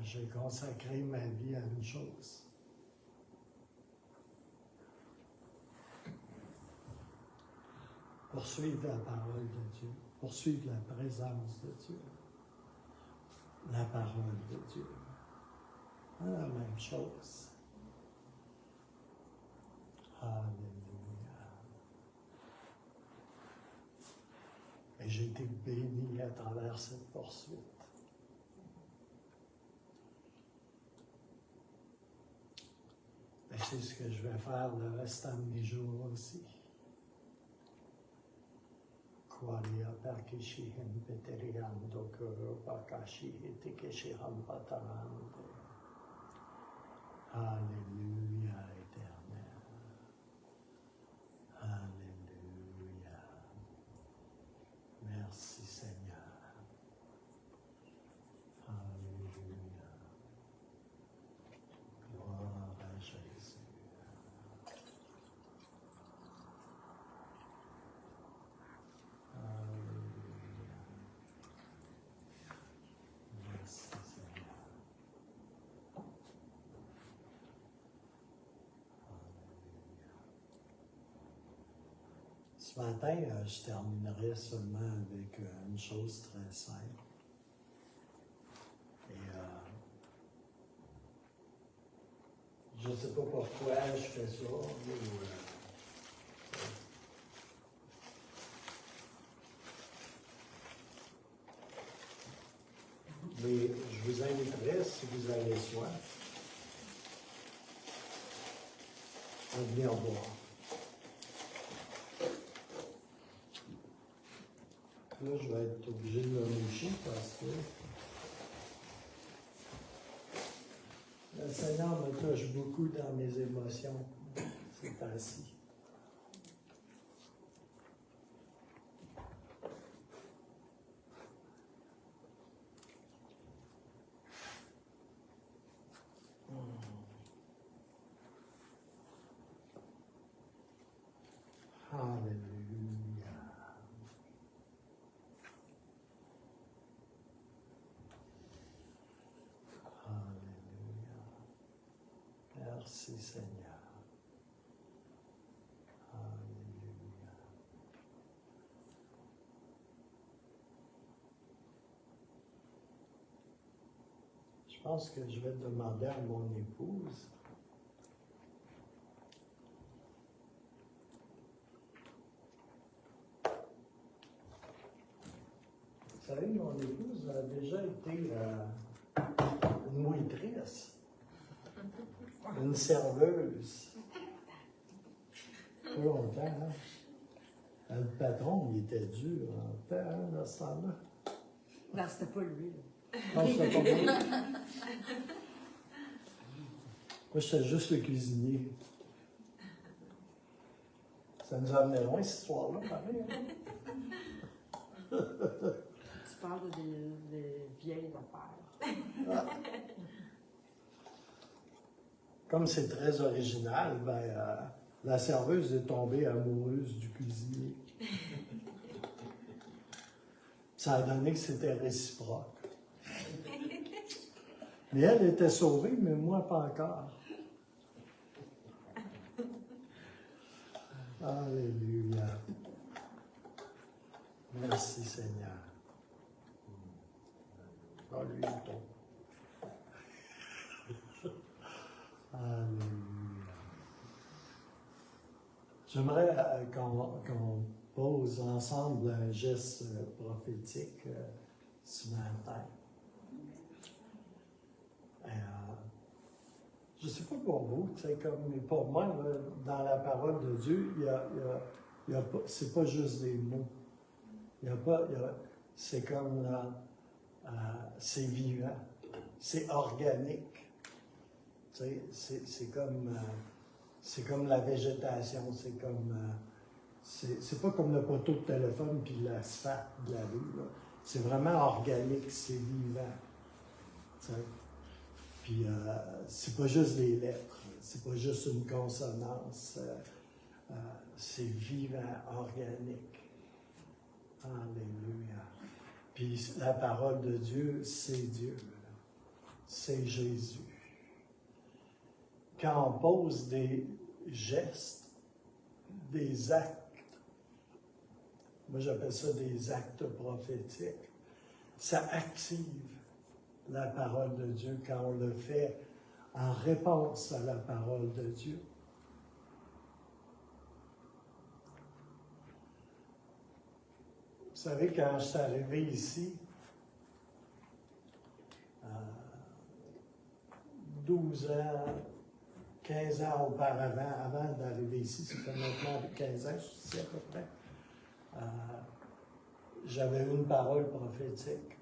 J'ai consacré ma vie à une chose. Poursuivre la parole de Dieu, poursuivre la présence de Dieu, la parole de Dieu. C'est la même chose. Alléluia. Et j'ai été béni à travers cette poursuite. Et c'est ce que je vais faire le restant de mes jours aussi. Kwalia Pakishihim Peteriam Dokoro Pakashi Etikeshiham Patarande. Alléluia éternel. Alléluia. Merci Seigneur. Alléluia. Gloire à Jésus. Alléluia. Merci Seigneur. Ce matin, je terminerai seulement avec une chose très simple. Et Je ne sais pas pourquoi je fais ça. Mais je vous inviterai, si vous avez soin, à venir boire. Là, je vais être obligé de me moucher parce que le Seigneur me touche beaucoup dans mes émotions ces temps-ci. Alléluia. Alléluia. Merci Seigneur. Alléluia. Je pense que je vais demander à mon épouse. Vous savez, mon épouse a déjà été une mouitrice, une serveuse. Pas longtemps, hein? Le patron, il était dur en temps, hein, dans ce temps-là. Non, c'était pas lui. Là. Non, c'était pas moi. Moi, j'étais juste le cuisinier. Ça nous a amené loin, cette histoire-là, pareil. Hein? Tu parles des vieilles affaires. Comme c'est très original, ben, la serveuse est tombée amoureuse du cuisinier. Ça a donné que c'était réciproque. Mais elle était sauvée, mais moi pas encore. Alléluia. Merci Seigneur. Ah, lui, il tombe. Alléluia. J'aimerais qu'on pose ensemble un geste prophétique ce matin. Je ne sais pas pour vous, mais pour moi, là, dans la parole de Dieu, c'est pas juste des mots. C'est comme c'est vivant, c'est organique. C'est comme la végétation, c'est pas comme le poteau de téléphone puis l'asphalte de la rue. Là. C'est vraiment organique, c'est vivant. T'sais. Puis c'est pas juste des lettres, c'est pas juste une consonance, c'est vivant, organique. Alléluia. Puis la parole de Dieu, c'est Dieu. C'est Jésus. Quand on pose des gestes, des actes, moi j'appelle ça des actes prophétiques, ça active la parole de Dieu quand on le fait en réponse à la parole de Dieu. Vous savez, quand je suis arrivé ici, 12 ans, 15 ans auparavant, avant d'arriver ici, c'était maintenant 15 ans, je suis ici à peu près, j'avais une parole prophétique.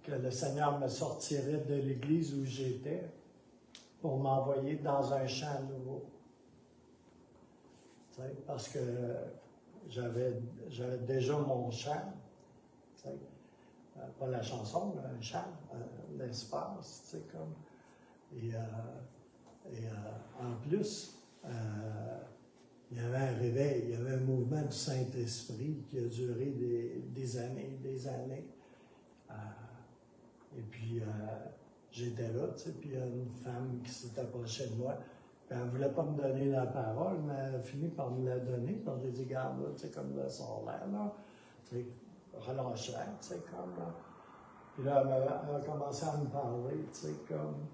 Que le Seigneur me sortirait de l'église où j'étais pour m'envoyer dans un champ nouveau. Parce que j'avais déjà mon chant, pas la chanson, mais un chant, l'espace, comme. Et en plus, il y avait un réveil, il y avait un mouvement du Saint-Esprit qui a duré des années, des années. Et puis, j'étais là, puis il y a une femme qui s'est approchée de moi. Puis elle ne voulait pas me donner la parole, mais elle a fini par me la donner. Puis j'ai dit, regarde, là, comme le solaire, là, relâche-la, comme. Puis là, elle a commencé à me parler, comme.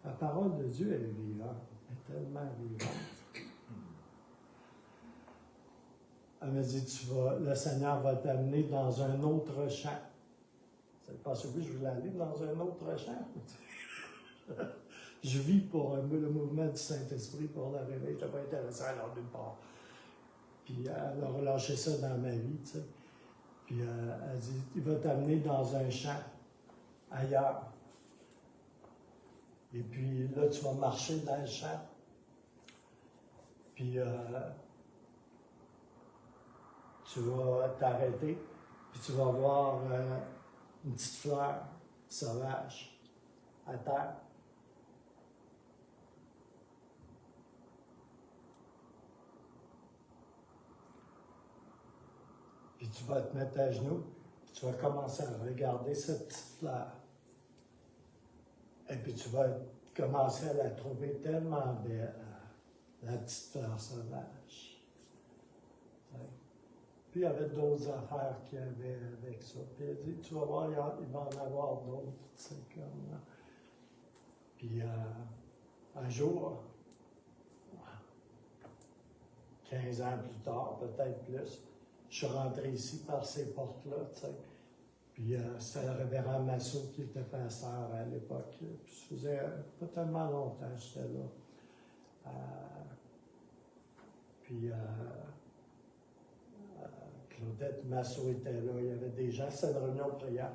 La parole de Dieu, elle est vivante. Elle est tellement vivante. Elle me dit, le Seigneur va t'amener dans un autre champ. C'est pas celui que je voulais aller dans un autre champ. Je vis pour le mouvement du Saint-Esprit, pour le réveil. Je n'étais pas intéressé à l'heure d'une part. Puis elle a relâché ça dans ma vie, tu sais. Puis elle dit, il va t'amener dans un champ, ailleurs. Et puis là, tu vas marcher dans le champ. Puis tu vas t'arrêter. Puis tu vas voir une petite fleur sauvage à terre. Puis tu vas te mettre à genoux, puis tu vas commencer à regarder cette petite fleur. Et puis tu vas commencer à la trouver tellement belle, la petite fleur sauvage. Puis il y avait d'autres affaires qu'il y avait avec ça. Puis il a dit, tu vas voir, il va en avoir d'autres, tu sais, comme... Puis un jour, 15 ans plus tard, peut-être plus, je suis rentré ici par ces portes-là, tu sais. Puis c'était le révérend Massot qui était pasteur à l'époque. Puis ça faisait pas tellement longtemps que j'étais là. Puis Claudette Massot était là, il y avait des gens, c'était une réunion de prière.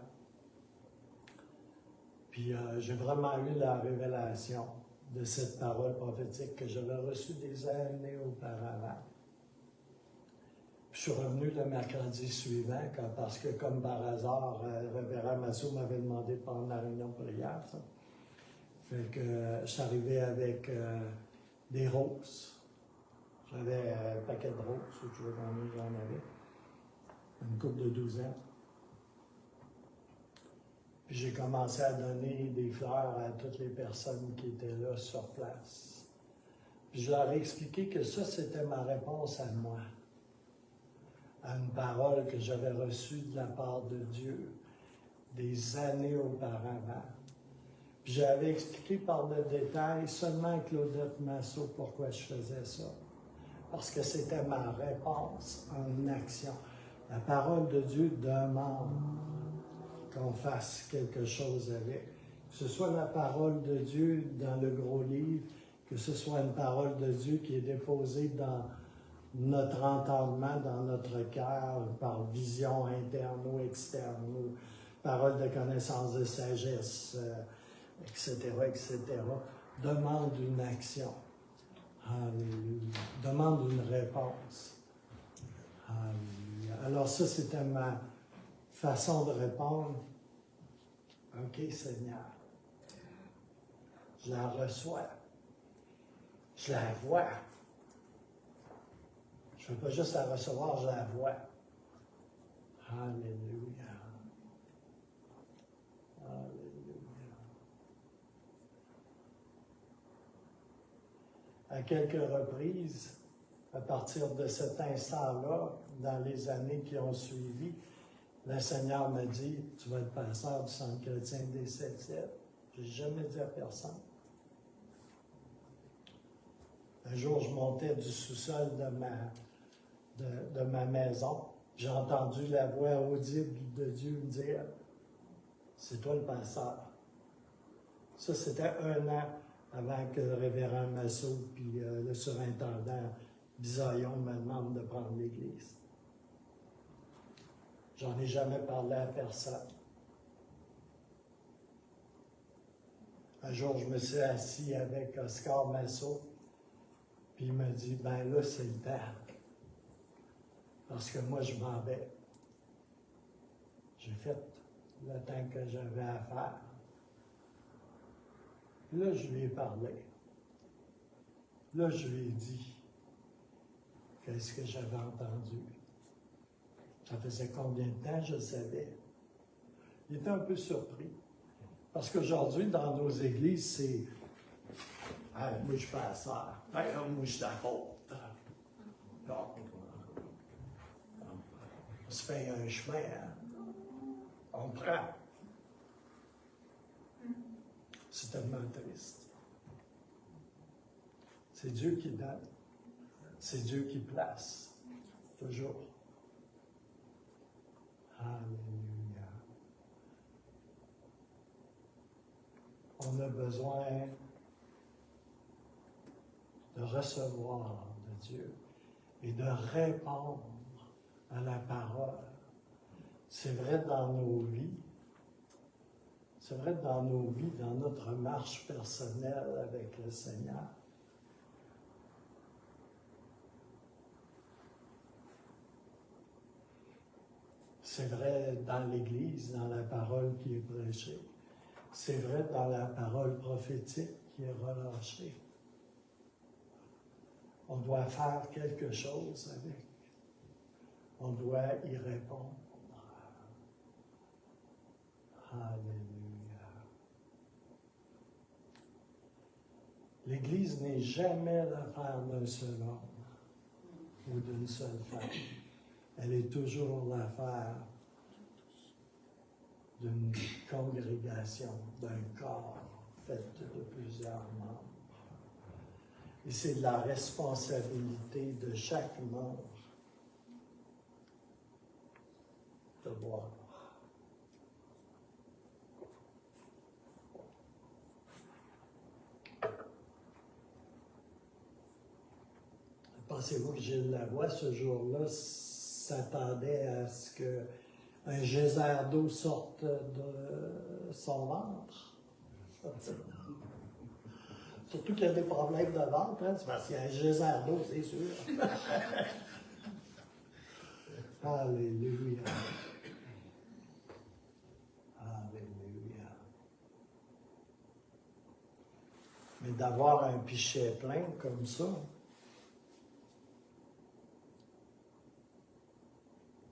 Puis j'ai vraiment eu la révélation de cette parole prophétique que j'avais reçue des années auparavant. Puis je suis revenu le mercredi suivant, parce que comme par hasard, le révérend Massot m'avait demandé de prendre la réunion de prière. Ça. Fait que je suis arrivé avec des roses. J'avais un paquet de roses, je sais pas combien j'en avais. Une couple de 12 ans. Puis j'ai commencé à donner des fleurs à toutes les personnes qui étaient là sur place. Puis je leur ai expliqué que ça, c'était ma réponse à moi, à une parole que j'avais reçue de la part de Dieu des années auparavant. Puis j'avais expliqué par le détail seulement à Claudette Massot pourquoi je faisais ça. Parce que c'était ma réponse en action. La parole de Dieu demande qu'on fasse quelque chose avec. Que ce soit la parole de Dieu dans le gros livre, que ce soit une parole de Dieu qui est déposée dans notre entendement, dans notre cœur, par vision interne ou externe, ou parole de connaissance de sagesse, etc., etc., demande une action. Alléluia. Demande une réponse. Alléluia. Alors ça, c'était ma façon de répondre. OK, Seigneur. Je la reçois. Je la vois. Je ne veux pas juste la recevoir, je la vois. Alléluia. Alléluia. À quelques reprises, à partir de cet instant-là, dans les années qui ont suivi, le Seigneur m'a dit, tu vas être pasteur du Centre chrétien des Sept-Îles. Je n'ai jamais dit à personne. Un jour, je montais du sous-sol de ma maison. J'ai entendu la voix audible de Dieu me dire, c'est toi le pasteur. Ça, c'était 1 an avant que le révérend Massot puis le surintendant Bisaillon me demandent de prendre l'Église. J'en ai jamais parlé à personne. Un jour, je me suis assis avec Oscar Massot, puis il m'a dit, ben là, c'est le temps. Parce que moi, je m'en vais. J'ai fait le temps que j'avais à faire. Là, je lui ai parlé. Là, je lui ai dit qu'est-ce que j'avais entendu. Ça faisait combien de temps, je le savais. Il était un peu surpris. Parce qu'aujourd'hui, dans nos églises, c'est « Hey, moi, je suis pasteur. Hey, moi, je suis apôtre. » Donc, on se fait un chemin, hein? On prend. C'est tellement triste. C'est Dieu qui donne. C'est Dieu qui place. Toujours. Alléluia. On a besoin de recevoir de Dieu et de répondre à la parole. C'est vrai dans nos vies. C'est vrai dans nos vies, dans notre marche personnelle avec le Seigneur. C'est vrai dans l'Église, dans la parole qui est prêchée. C'est vrai dans la parole prophétique qui est relâchée. On doit faire quelque chose avec. On doit y répondre. Alléluia. L'Église n'est jamais l'affaire d'un seul homme ou d'une seule femme. Elle est toujours l'affaire d'une congrégation, d'un corps fait de plusieurs membres. Et c'est la responsabilité de chaque membre de voir. Pensez-vous que Gilles Lavoie, ce jour-là, s'attendait à ce qu'un geyser d'eau sorte de son ventre? Surtout qu'il y a des problèmes de ventre, hein? C'est parce qu'il y a un geyser d'eau, c'est sûr. Alléluia. Alléluia. Mais d'avoir un pichet plein comme ça,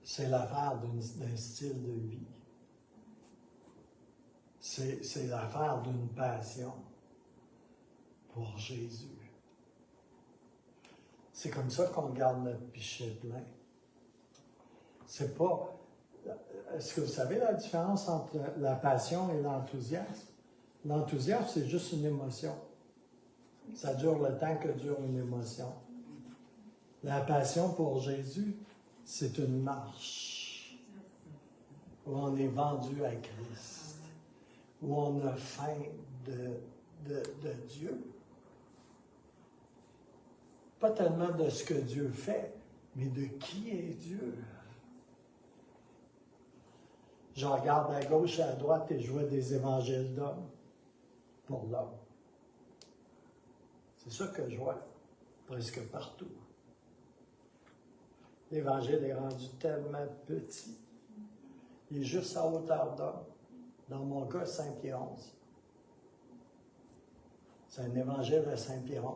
c'est l'affaire d'un style de vie. C'est l'affaire d'une passion pour Jésus. C'est comme ça qu'on garde notre pichet plein. C'est pas... Est-ce que vous savez la différence entre la passion et l'enthousiasme? L'enthousiasme, c'est juste une émotion. Ça dure le temps que dure une émotion. La passion pour Jésus, c'est une marche où on est vendu à Christ, où on a faim de Dieu. Pas tellement de ce que Dieu fait, mais de qui est Dieu. Je regarde à gauche et à droite et je vois des évangiles d'hommes pour l'homme. C'est ça que je vois presque partout. L'Évangile est rendu tellement petit. Il est juste à hauteur d'homme. Dans mon cas, 5 pieds 11. C'est un évangile à 5 pieds 11.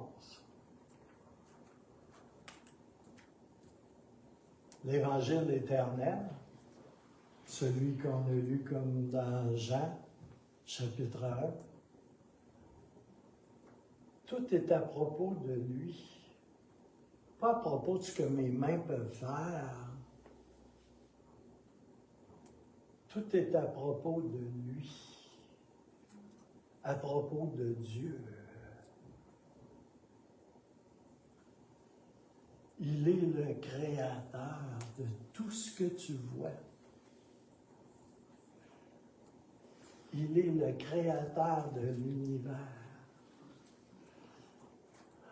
L'Évangile éternel, celui qu'on a lu comme dans Jean, chapitre 1, tout est à propos de lui. Pas à propos de ce que mes mains peuvent faire. Tout est à propos de lui. À propos de Dieu. Il est le créateur de tout ce que tu vois. Il est le créateur de l'univers.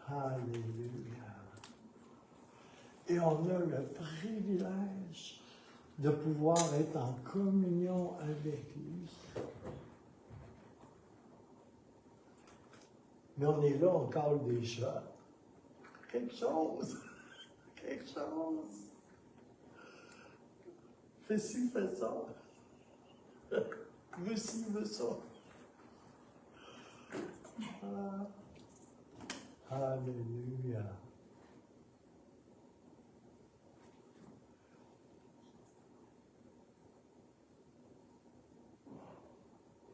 Alléluia. Et on a le privilège de pouvoir être en communion avec lui. Mais on est là, on cale des shots. Quelque chose. Quelque chose. Fais ci, fais ça. Veux ci, veux ça. Alléluia.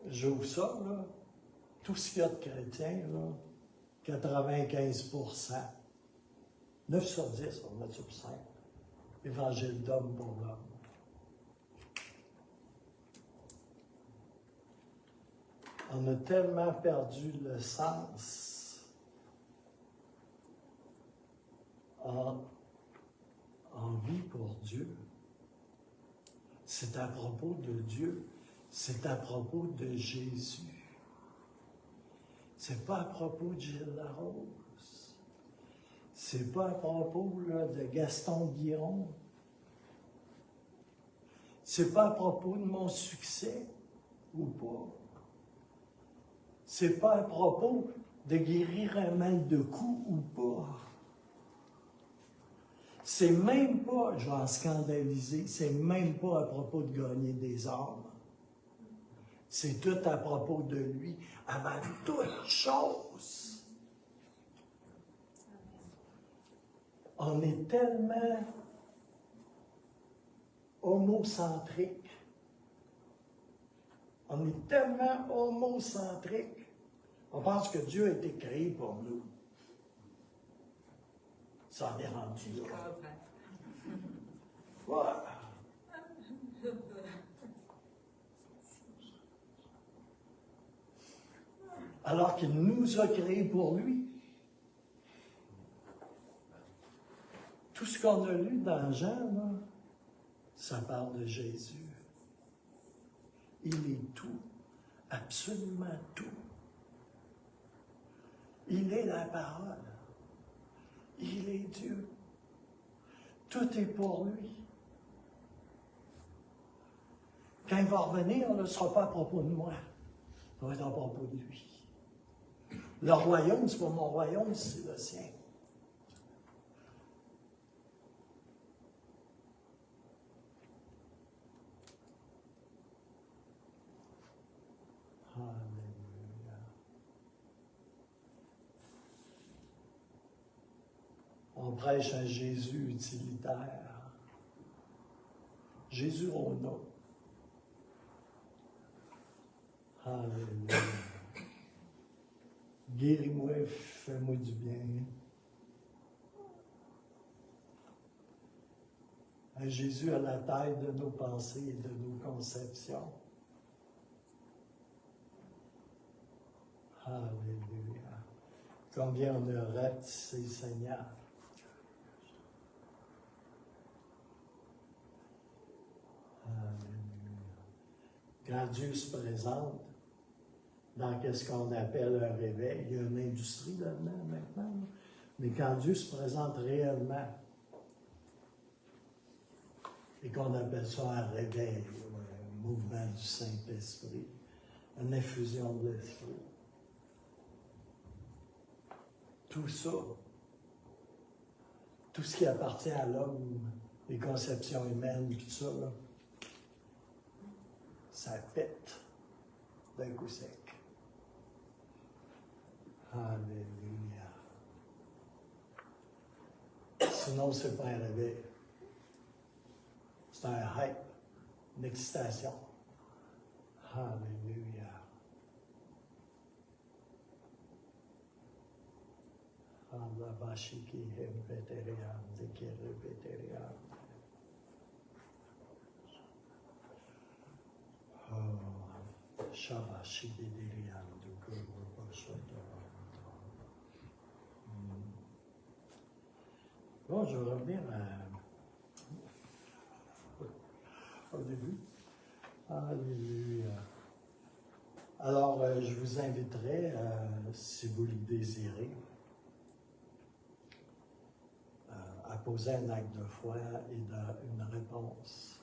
J'ouvre ça, là. Tout ce qu'il y a de chrétiens, là, 95%. 9 sur 10, on va mettre sur 5. Évangile d'homme pour l'homme. On a tellement perdu le sens a envie pour Dieu, c'est à propos de Dieu, c'est à propos de Jésus. C'est pas à propos de Gilles Larose. C'est pas à propos là, de Gaston Guiron. C'est pas à propos de mon succès ou pas. C'est pas à propos de guérir un mal de cou ou pas. C'est même pas, je vais en scandaliser, c'est même pas à propos de gagner des âmes. C'est tout à propos de lui, avant toute chose. On est tellement homocentrique. On est tellement homocentrique. On pense que Dieu a été créé pour nous. Ça en est rendu là. Voilà. Alors qu'il nous a créés pour lui. Tout ce qu'on a lu dans Jean, là, ça parle de Jésus. Il est tout, absolument tout. Il est la parole. Il est Dieu. Tout est pour lui. Quand il va revenir, ce ne sera pas à propos de moi. Ça va être à propos de lui. Le royaume, c'est pas mon royaume, c'est le sien. Alléluia. On prêche un Jésus utilitaire. Jésus Rona. Alléluia. Guéris-moi, fais-moi du bien. Un Jésus à la taille de nos pensées et de nos conceptions. Alléluia. Combien on a ratissé, Seigneur. Alléluia. Quand Dieu se présente, dans ce qu'on appelle un réveil, il y a une industrie là-dedans maintenant, mais quand Dieu se présente réellement, et qu'on appelle ça un réveil, un mouvement du Saint-Esprit, une infusion de l'Esprit, tout ça, tout ce qui appartient à l'homme, les conceptions humaines, tout ça, là, ça pète d'un coup sec. Alléluia. Sinon, c'est pas un réveil. C'est un hype, une excitation. Alléluia. Alabashiki Hempeteriam, Dekirepeteriam. Shabashi Didiriam, Bon, je vais revenir au début. Alléluia. Alors, je vous inviterai, si vous le désirez, à poser un acte de foi et une réponse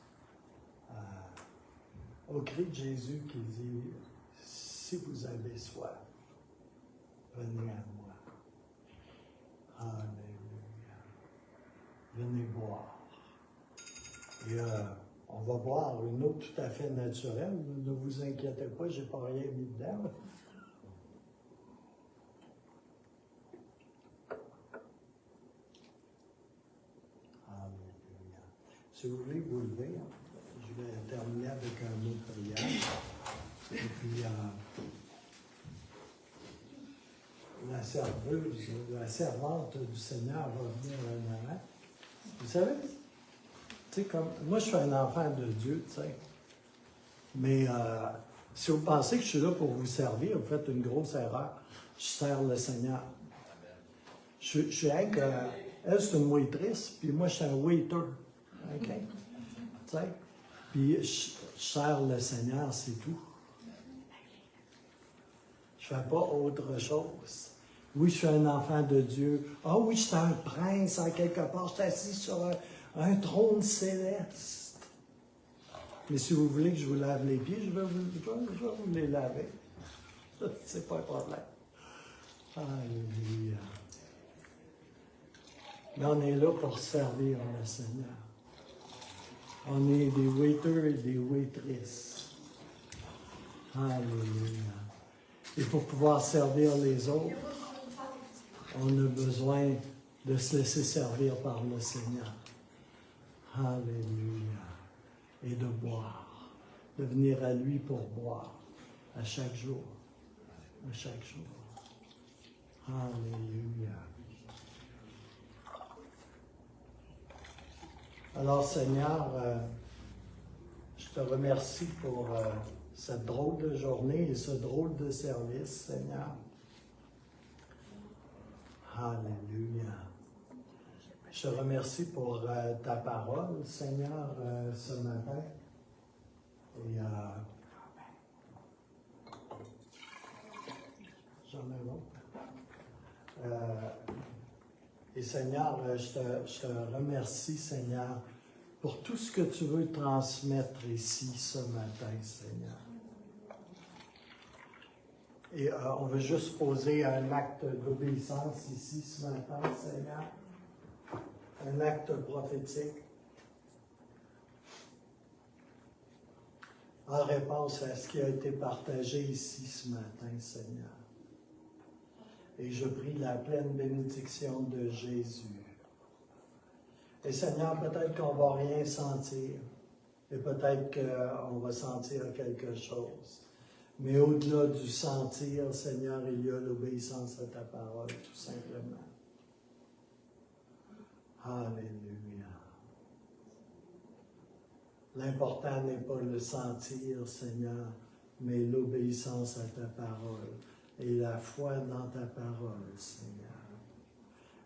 au cri de Jésus qui dit « Si vous avez soif, venez à moi. » Alléluia. Venez boire. Et on va boire une eau tout à fait naturelle. Ne vous inquiétez pas, je n'ai pas rien mis dedans. Alléluia. Si vous voulez vous lever, je vais terminer avec un mot de prière. Et puis, la serveuse, la servante du Seigneur va venir un an. Vous savez, tu sais, comme moi, je suis un enfant de Dieu, tu sais. Mais si vous pensez que je suis là pour vous servir, vous faites une grosse erreur. Je sers le Seigneur. Je suis avec Elle, c'est une waitress, puis moi, je suis un waiter. OK? Tu sais? Puis, je sers le Seigneur, c'est tout. Je ne fais pas autre chose. Oui, je suis un enfant de Dieu. Ah oui, je suis un prince en quelque part. Je suis assis sur un trône céleste. Mais si vous voulez que je vous lave les pieds, je vais vous les laver. C'est pas un problème. Alléluia. Mais on est là pour servir le Seigneur. On est des waiters et des waitresses. Alléluia. Et pour pouvoir servir les autres, on a besoin de se laisser servir par le Seigneur. Alléluia. Et de boire. De venir à lui pour boire. À chaque jour. À chaque jour. Alléluia. Alors, Seigneur, je te remercie pour cette drôle de journée et ce drôle de service, Seigneur. Alléluia. Je te remercie pour ta parole, Seigneur, ce matin. Et j'en ai l'autre. Et Seigneur, je te remercie, Seigneur, pour tout ce que tu veux transmettre ici ce matin, Seigneur. Et on veut juste poser un acte d'obéissance ici ce matin, Seigneur. Un acte prophétique. En réponse à ce qui a été partagé ici ce matin, Seigneur. Et je prie la pleine bénédiction de Jésus. Et Seigneur, peut-être qu'on ne va rien sentir. Et peut-être qu'on va sentir quelque chose. Mais au-delà du sentir, Seigneur, il y a l'obéissance à ta parole, tout simplement. Alléluia. L'important n'est pas le sentir, Seigneur, mais l'obéissance à ta parole et la foi dans ta parole, Seigneur.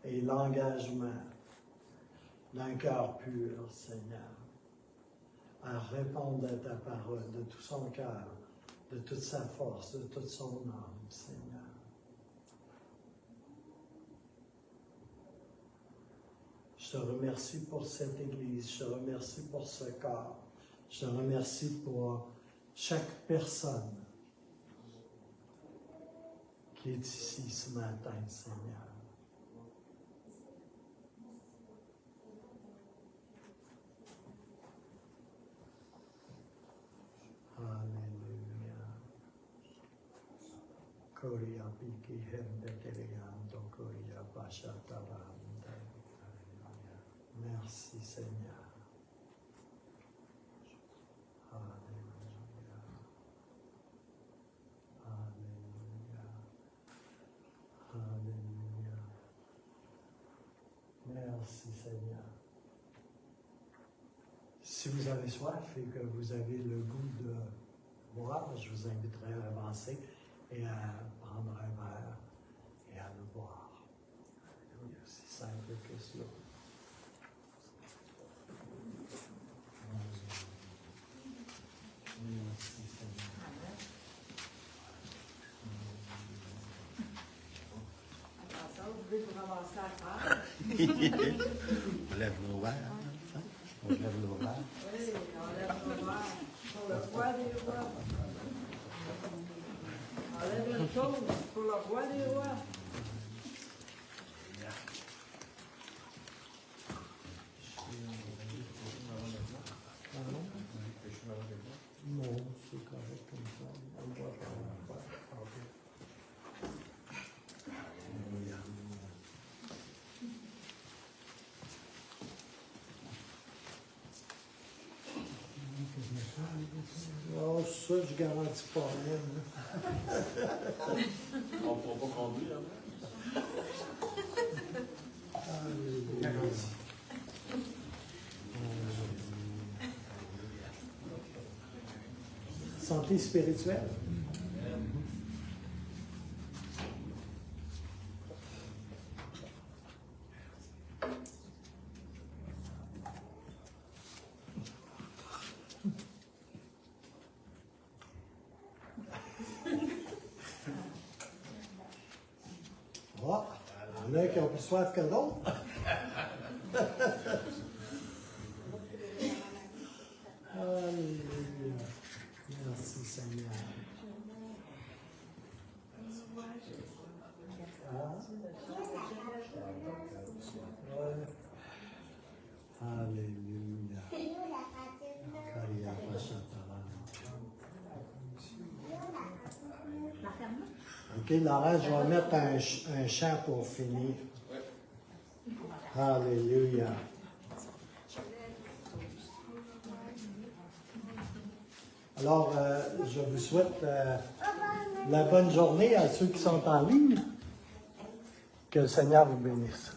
Et l'engagement d'un cœur pur, Seigneur, à répondre à ta parole de tout son cœur, de toute sa force, de toute son âme, Seigneur. Je te remercie pour cette Église, je te remercie pour ce corps, je te remercie pour chaque personne qui est ici ce matin, Seigneur. Alléluia. Koria piki hembeteriando, koria pashatavanda. Merci Seigneur. Alléluia. Alléluia. Alléluia. Merci Seigneur. Si vous avez soif et que vous avez le goût de boire, je vous inviterai à avancer et à prendre un verre et à le boire. Alléluia. C'est simple que cela. Merci Seigneur. Attention, vous pouvez vous ramasser à terre. On lève nos verres. On lève nos verres. Oui, on lève nos verres pour le roi des rois. On lève une chose pour le roi des rois. Non, c'est correct comme ça. On va faire l'affaire. Oh, ça, je garantis pas rien. On ne pourra pas conduire, hein? Alléluia. Santé spirituelle. Il y en a qui ont plus soif que d'autres. Alléluia. Merci Seigneur. Ouais. Alléluia. OK, Laurent, je vais mettre un chant pour finir. Alléluia. Alors, je vous souhaite la bonne journée à ceux qui sont en ligne. Que le Seigneur vous bénisse.